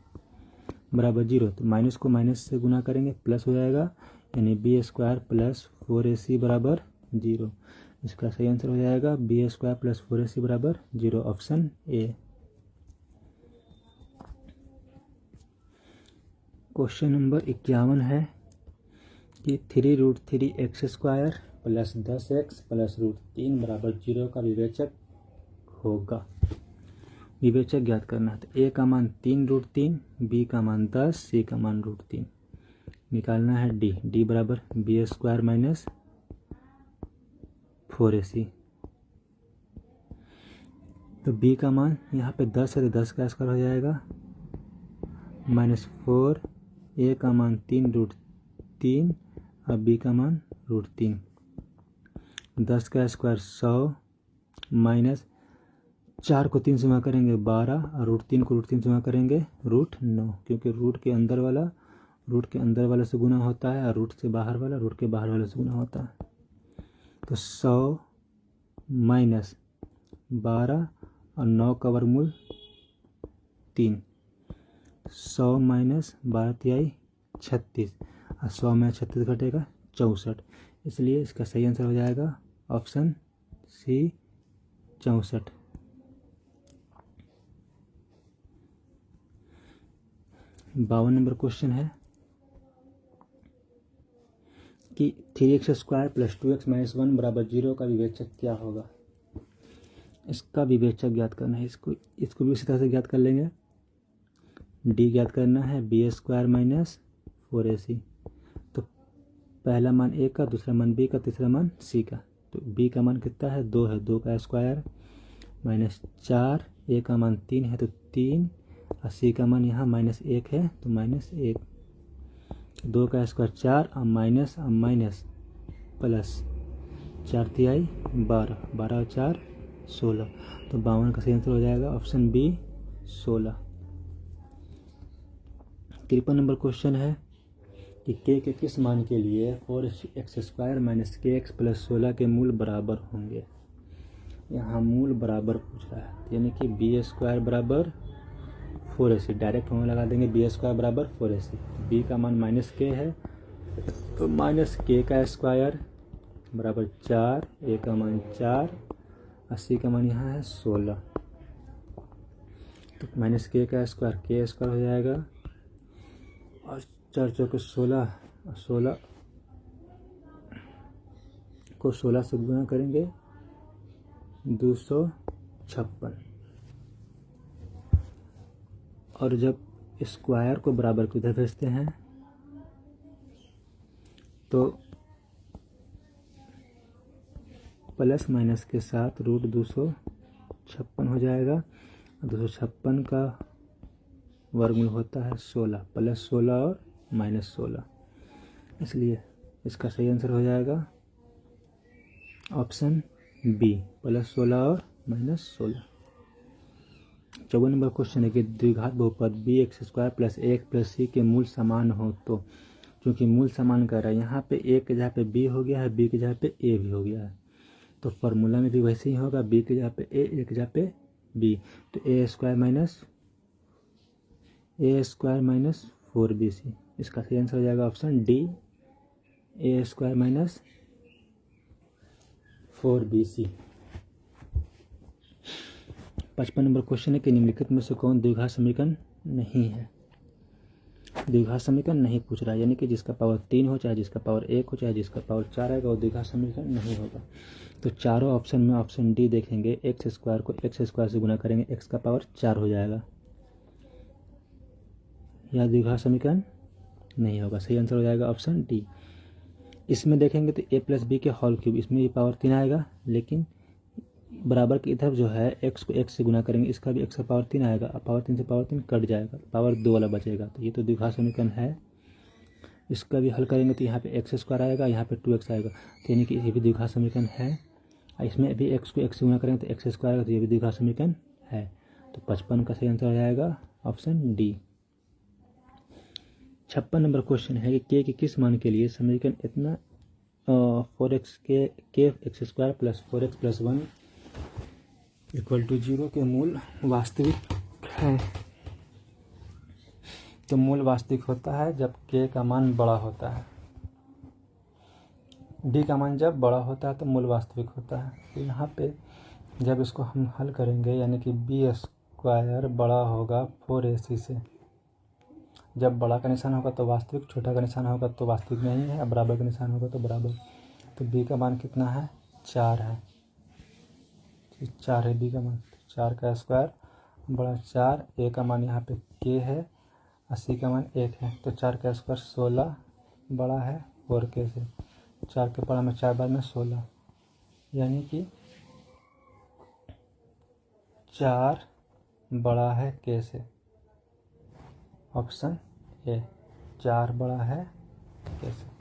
बराबर 0। तो माइनस को माइनस से गुना करेंगे प्लस हो जाएगा, यानी b स्क्वायर प्लस 4ac बराबर 0। इसका सही आंसर हो जाएगा b स्क्वायर प्लस 4ac बराबर 0, ऑप्शन ए। क्वेश्चन नंबर 51 है कि 3√3x² प्लस 10x प्लस √3 बराबर 0 का विवेचक होगा। विवेचक ज्ञात करना है। तो a का मान 3√3, b का मान 10, c का मान √3। निकालना है d बराबर b स्क्वायर माइनस 4ac। तो b का मान यहाँ पे 10 है तो 10 का स्क्वायर हो जाएगा माइनस 4, a का मान 3√3 और b का मान √3। 10 का स्क्वायर 100 माइनस 4 को 3 से गुणा करेंगे 12 और √3 को √3 से गुणा करेंगे √9, क्योंकि रूट के अंदर वाला से गुना होता है और रूट के बाहर वाला से गुना होता है। तो 100 माइनस 12 और 9 का वर्गमूल 3, 100 माइनस 12 तिहाई 36 और 100 में 36 घटेगा 64। इसलिए इसका सही आंसर हो जाएगा ऑप्शन सी 64। बावन नंबर क्वेश्चन है कि 3x² प्लस 2x माइनस 1 बराबर 0 का विवेचक क्या होगा। इसका विवेचक ज्ञात करना है। इसको भी इसी तरह से ज्ञात कर लेंगे। d ज्ञात करना है b स्क्वायर माइनस 4ac। तो पहला मान a का, दूसरा मान b का, तीसरा मान c का। तो b का मान कितना है 2 है, 2 का स्क्वायर माइनस 4, a का मान 3 है तो 3 और c का मान यहाँ माइनस 1 है तो माइनस 1। 2 का स्क्वायर 4 और माइनस प्लस 4 तिहाई 12, 12 और 4 16। तो 52 का सही आंसर हो जाएगा ऑप्शन बी 16। 53 नंबर क्वेश्चन है कि k के किस मान के लिए 4x² माइनस kx प्लस 16 के मूल बराबर होंगे। यहाँ मूल बराबर पूछ रहा है, यानी कि b स्क्वायर बराबर 4ac। डायरेक्ट फॉर्मूला लगा देंगे b स्क्वायर बराबर 4ac। b का मान माइनस k है तो माइनस k का स्क्वायर बराबर 4, a का मान 4 और c का मान यहाँ है 16। तो माइनस k का स्क्वायर k स्क्वायर हो जाएगा और 4 चौके 16, 16 को 16 से गुणा करेंगे 256। और जब स्क्वायर को बराबर को इधर भेजते हैं तो प्लस माइनस के साथ √256 हो जाएगा। 256 का वर्गमूल होता है 16, प्लस 16 और माइनस 16। इसलिए इसका सही आंसर हो जाएगा ऑप्शन बी, प्लस 16 और माइनस 16। 54 नंबर क्वेश्चन है कि द्विघात बहुपद bx² plus ax plus c के मूल समान हो तो। क्योंकि मूल समान कर रहा है, यहाँ पे a के जगह पे b हो गया है, b के जगह पे a भी हो गया है, तो फॉर्मूला में भी वैसे ही होगा, b के जगह पे a के जगह पे b। तो a स्क्वायर माइनस 4bc। इसका सही आंसर हो जाएगा option D, a square minus 4bc। 55 number question है कि निम्नलिखित में से कौन द्विघात समीकरण नहीं है। द्विघात समीकरण नहीं पूछ रहा है, यानी कि जिसका पावर 3 हो, चाहे जिसका पावर 1 हो, चाहे जिसका पावर 4 आएगा वो द्विघात समीकरण नहीं होगा। तो चारों ऑप्शन में ऑप्शन डी देखेंगे, x² को x² से गुना करेंगे, x का पावर 4 हो जाएगा, यह द्विघात समीकरण नहीं होगा। सही आंसर हो जाएगा ऑप्शन डी। इसमें देखेंगे तो a प्लस बी के होल क्यूब, इसमें भी पावर 3 आएगा, लेकिन बराबर की इधर जो है x को x से गुना करेंगे, इसका भी x का पावर 3 आएगा, अब पावर 3 से पावर 3 कट जाएगा, पावर 2 वाला बचेगा। तो ये तो द्विघात समीकरण है। इसका भी हल करेंगे तो यहाँ पे x² आएगा, यहाँ पे 2x आएगा, तो यानी कि ये भी द्विघात समीकरण है। इसमें भी x को x से गुना करेंगे तो x² आएगा, तो ये भी द्विघात समीकरण है। तो 55 का सही आंसर हो जाएगा ऑप्शन डी। 56 नंबर क्वेश्चन है कि k के किस मान के लिए समीकरण इतना 4x के x square plus 4x plus 1 equal to 0 के मूल वास्तविक है। तो मूल वास्तविक होता है जब k का मान बड़ा होता है, d का मान जब बड़ा होता है तो मूल वास्तविक होता है। तो यहाँ पे जब इसको हम हल करेंगे यानी कि बी स्क्वायर बड़ा होगा 4ac से। जब बड़ा का निशान होगा तो वास्तविक, छोटा का निशान होगा तो वास्तविक नहीं है, और बराबर का निशान होगा तो बराबर। तो b का मान कितना है? 4 है। 4 है b का मान। 4 का स्क्वायर बड़ा 4, a का मान यहाँ पे k है और c का मान 1 है। तो 4 का स्क्वायर 16 बड़ा है 4k से। 4 के पढ़ा में 4 बार में 16, यानी कि 4 बड़ा है k से। ऑप्शन ए, 4 बड़ा है k से।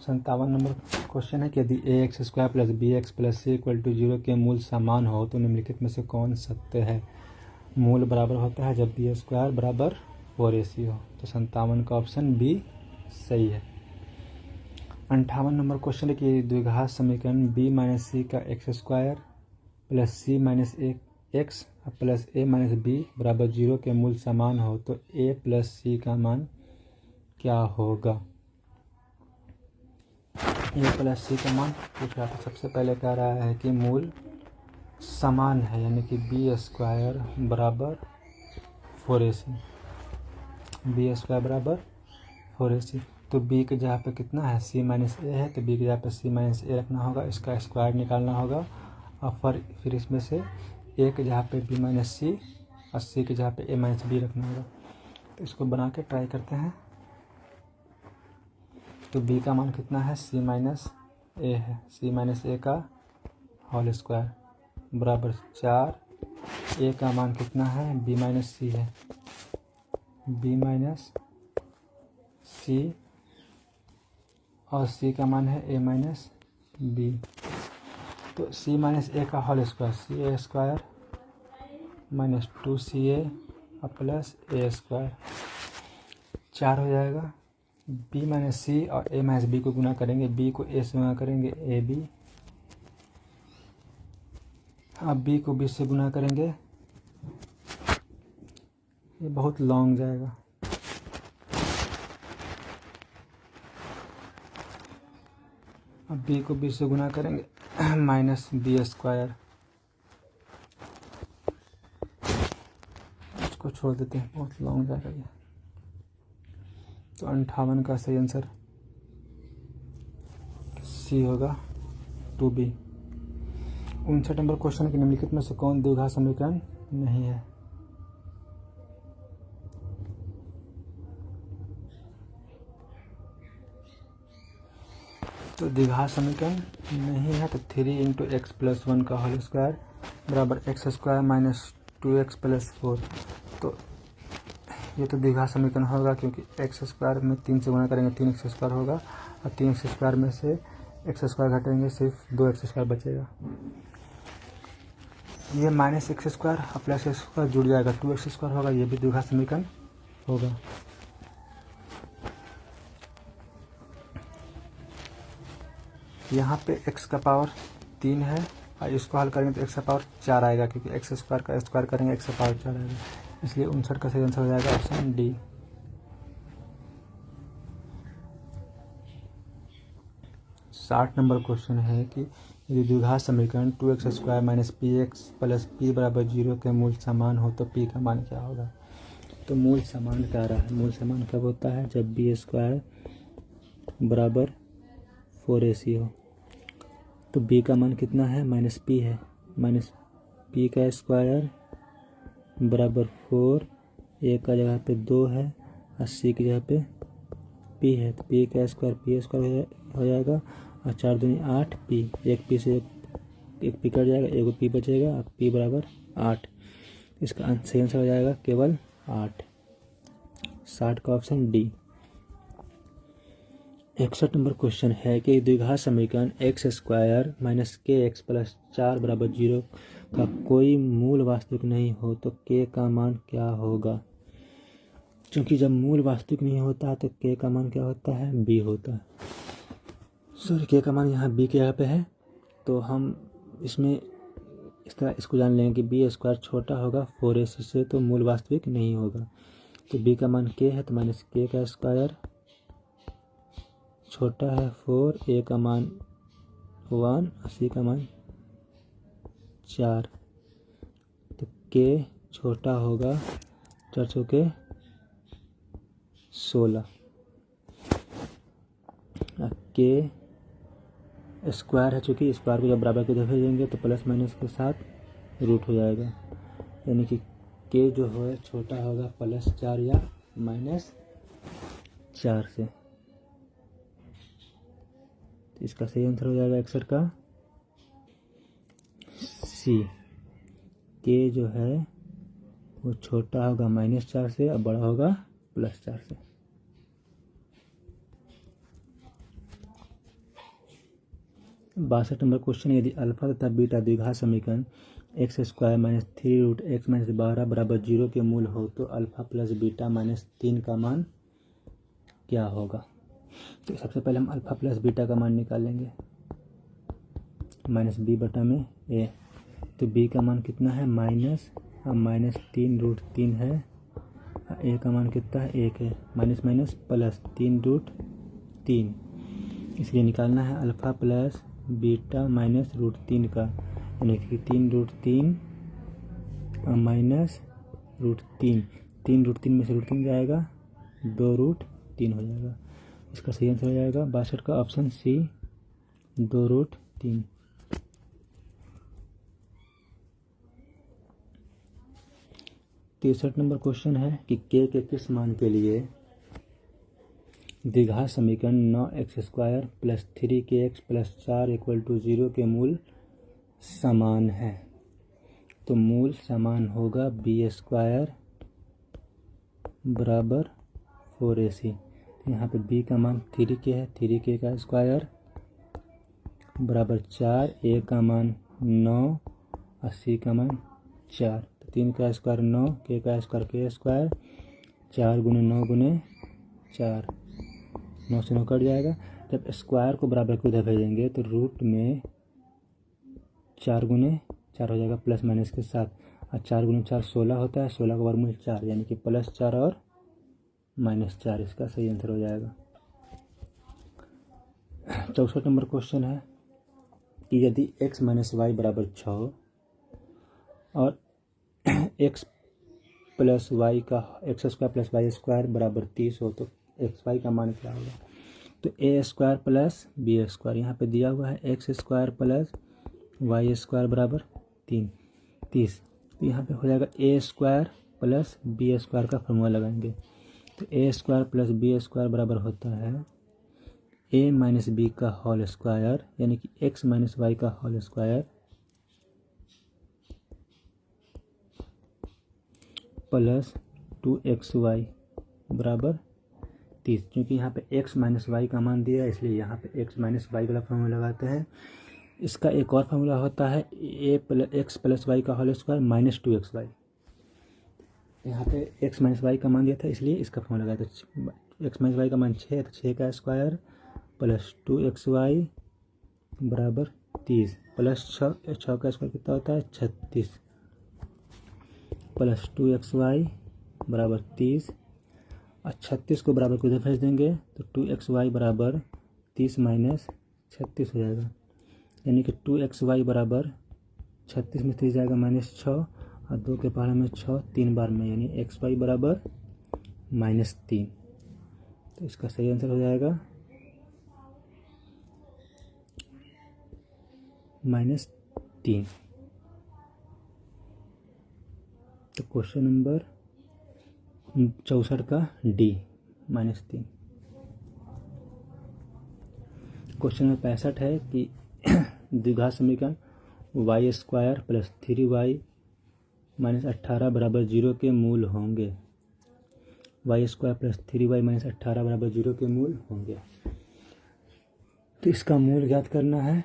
संतावन नंबर क्वेश्चन है कि यदि a x square plus b x plus c equal to 0 के मूल समान हो तो निम्नलिखित में से कौन सत्य है? मूल बराबर होता है जब बी स्क्वायर बराबर 4ac हो। तो 57 का ऑप्शन बी सही है। 58 नंबर क्वेश्चन है कि द्विघात समीकरण b माइनस सी का एक्स स्क्वायर प्लस सी माइनस एक्स प्लस ए माइनस बी बराबर 0 के मूल समान हो तो a प्लस सी का मान क्या होगा? ए प्लस सी का मान पूछ रहा था। सबसे पहले कह रहा है कि मूल समान है, यानी कि बी स्क्वायर बराबर 4ac, बी स्क्वायर बराबर 4ac। तो b के जगह पे कितना है? c माइनस ए है, तो b की जगह पे c माइनस ए रखना होगा, इसका स्क्वायर निकालना होगा और फिर इसमें से a की जगह पे b माइनस सी और c की जगह पे a माइनस बी रखना होगा। तो इसको बना के ट्राई करते हैं। तो b का मान कितना है? c माइनस ए है, c माइनस ए का होल स्क्वायर बराबर 4। a का मान कितना है? b माइनस सी है, b माइनस सी और c का मान है a माइनस बी। तो c माइनस ए का होल स्क्वायर सी ए स्क्वायर माइनस 2ca प्लस ए स्क्वायर 4 हो जाएगा। b माइनस सी और a माइनस बी को गुना करेंगे, b को a से गुना करेंगे ab, अब b को b से गुना करेंगे, ये बहुत लॉन्ग जाएगा। अब b को b से गुना करेंगे माइनस बी स्क्वायर, इसको छोड़ देते हैं, बहुत लॉन्ग जाएगा ये। तो 58 का सही आंसर सी होगा 2b। 59 नंबर क्वेश्चन के निम्नलिखित में से कौन द्विघात समीकरण नहीं है? तो द्विघात समीकरण नहीं है तो 3 इंटू एक्स प्लस 1 का होल स्क्वायर बराबर x square minus 2x plus 4। तो ये तो द्विघात समीकरण होगा क्योंकि एक्स स्क्वायर में 3 से गुणा करेंगे 3x स्क्वायर होगा और 3x स्क्वायर में से एक्स स्क्वायर घटेंगे सिर्फ 2x स्क्वायर बचेगा। ये माइनस एक्स स्क्वायर और प्लस एक्स स्क्वायर जुड़ जाएगा 2x स्क्वायर होगा, ये भी द्विघात समीकरण होगा। यहाँ पे x का पावर 3 है और इसको हल करेंगे तो x का पावर 4 आएगा क्योंकि एक्स स्क्वायर का स्क्वायर करेंगे x का पावर 4 आएगा, इसलिए 59 का सही आंसर हो जाएगा ऑप्शन डी। साठ नंबर क्वेश्चन है कि यदि द्विघात समीकरण 2x square minus P x plus P बराबर 0 के मूल समान हो तो p का मान क्या होगा? तो मूल समान क्या रहा है? मूल समान कब होता है? जब बी स्क्वायर बराबर 4ac हो। तो b का मान कितना है? माइनस p है, माइनस p का स्क्वायर बराबर 4, a का जगह पे 2 है और c की जगह पे p है, तो p का स्क्वायर p स्क्वायर हो जाएगा और 4 दूनी 8 p, एक p से एक p कट जाएगा, एक p बचेगा और p बराबर 8। इसका सही आंसर हो जाएगा केवल 8। 60 का ऑप्शन डी। 61 नंबर क्वेश्चन है कि द्विघात समीकरण एक्स स्क्वायर माइनस के एक्स प्लस 4 बराबर 0 का कोई मूल वास्तविक नहीं हो तो k का मान क्या होगा? क्योंकि जब मूल वास्तविक नहीं होता है तो k का मान क्या होता है, b होता है। सॉरी, k का मान यहाँ b के यहाँ पे है, तो हम इसमें इसको जान लेंगे कि b स्क्वायर छोटा होगा 4ac से, तो मूल वास्तविक नहीं होगा। तो b का मान k है, तो माइनस k का स्क्वायर, छोटा है 4, a का मान 1, c का मान 4, तो k छोटा होगा 4 चौके 16, k स्क्वायर है, चूँकि स्क्वायर को जब बराबर की तरफ भेजेंगे तो प्लस माइनस के साथ रूट हो जाएगा, यानी कि k जो है छोटा होगा +4 या -4 से। तो इसका सही आंसर हो जाएगा 61 का सी। k जो है वो छोटा होगा -4 से और बड़ा होगा +4 से। बासठ नंबर क्वेश्चन, यदि अल्फा तथा बीटा द्विघात समीकरण x² - 3 √x - 12 बराबर 0 के मूल हो तो अल्फा प्लस बीटा -3 का मान क्या होगा। तो सबसे पहले हम अल्फा प्लस बीटा का मान निकालेंगे, -b बटा में a। तो b का मान कितना है, -3 √3 है, a का मान कितना है, 1 है, माइनस माइनस प्लस 3 √3, इसलिए निकालना है अल्फा प्लस बीटा -√3 का, यानी कि 3 √3 -√3, 3 √3 में से √3 जाएगा, 2 √3 हो जाएगा। इसका सही आंसर हो जाएगा 62 का ऑप्शन सी, 2 √3। तिरसठ नंबर क्वेश्चन है कि k के किस मान के लिए द्विघात समीकरण 9x² + 3kx + 4 = 0 के मूल समान है। तो मूल समान होगा b² बराबर 4ac। तो यहाँ पे b का मान 3k है, 3k का स्क्वायर बराबर 4, a का मान 9 और c का मान 4। तो 3 का स्क्वायर 9, k का स्क्वायर k स्क्वायर, 4 × 9 × 4, 9 से 9 कट जाएगा। जब स्क्वायर को बराबर की उधर भेजेंगे तो रूट में 4 × 4 हो जाएगा प्लस माइनस के साथ, और 4 × 4 16 होता है, 16 का वर्गमूल 4, यानी कि +4 और -4, इसका सही आंसर हो जाएगा। 64 नंबर क्वेश्चन है कि यदि x - y बराबर 6 और x + y का x² + y² बराबर 30 हो तो xy का मान क्या होगा। तो a² + b², यहाँ पे दिया हुआ है x² + y² बराबर 30। तो यहाँ पे हो जाएगा a² + b² का फॉर्मूला लगाएंगे। तो a² + b² बराबर होता है a - b का होल स्क्वायर, यानी कि x - y का होल स्क्वायर प्लस 2xy बराबर 30। क्योंकि यहाँ पे x - y का मान दिया है, इसलिए यहाँ पे x - y वाला फॉर्मूला लगाते हैं। इसका एक और फार्मूला होता है x + y का होल स्क्वायर -2xy। यहाँ पे x - y का मान दिया था, इसलिए इसका फॉर्मूला लगाया था। x - y का मान 6 है, तो 6 का स्क्वायर प्लस 2xy बराबर 30, प्लस 6 का स्क्वायर कितना होता है, 36, प्लस 2xy बराबर 30, और 36 को बराबर को इधर भेज देंगे तो 2xy बराबर 30 - 36 हो जाएगा, यानी कि 2xy बराबर 36 में 30 जाएगा -6, और 2 के पहाड़ में 6 3 बार में, यानी xy बराबर -3। तो इसका सही आंसर हो जाएगा -3। तो क्वेश्चन नंबर 64 का डी, -3। क्वेश्चन नंबर 65 है कि द्विघात समीकरण y² + 3y - 18 बराबर 0 के मूल होंगे। y² + 3y - 18 बराबर 0 के मूल होंगे। तो इसका मूल ज्ञात करना है,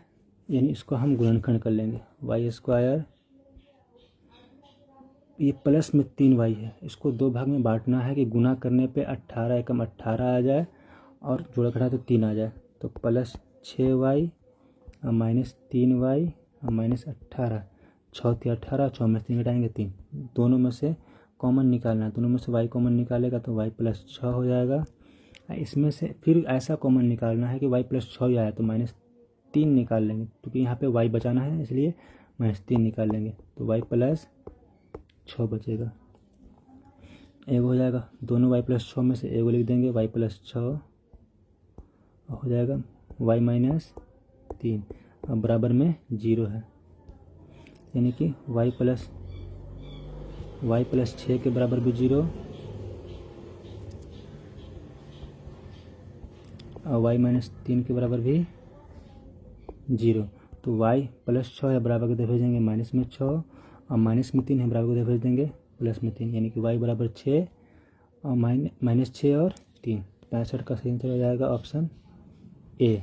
यानी इसको हम गुणनखंड कर लेंगे। y² ये प्लस में 3y है, इसको दो भाग में बांटना है कि गुना करने पे 18 एकम 18 आ जाए और जोड़ घटा तो 3 आ जाए। तो plus 6y minus 3y minus 18, 6 × 18, 6 में 3 घटाएंगे 3, दोनों में से कॉमन निकालना है, दोनों में से y कॉमन निकालेगा तो y प्लस 6 हो जाएगा। इसमें से फिर ऐसा कॉमन निकालना है कि y प्लस 6 ही आया तो -3 निकाल लेंगे, क्योंकि यहाँ पे y बचाना है इसलिए -3 निकाल लेंगे तो y प्लस 6 बचेगा। एक हो जाएगा, दोनों y प्लस 6 में से एगो लिख देंगे, y प्लस 6 हो जाएगा y माइनस 3, अब बराबर में 0 है, यानी कि y प्लस 6 के बराबर भी 0 और y माइनस 3 के बराबर भी 0। तो y प्लस 6 है बराबर के भेजेंगे माइनस में 6 और माइनस में 3 है बराबर के भेज देंगे प्लस में 3, यानी कि y बराबर 6 और माइनस 6 और 3। 65 का सही आंसर हो जाएगा ऑप्शन ए।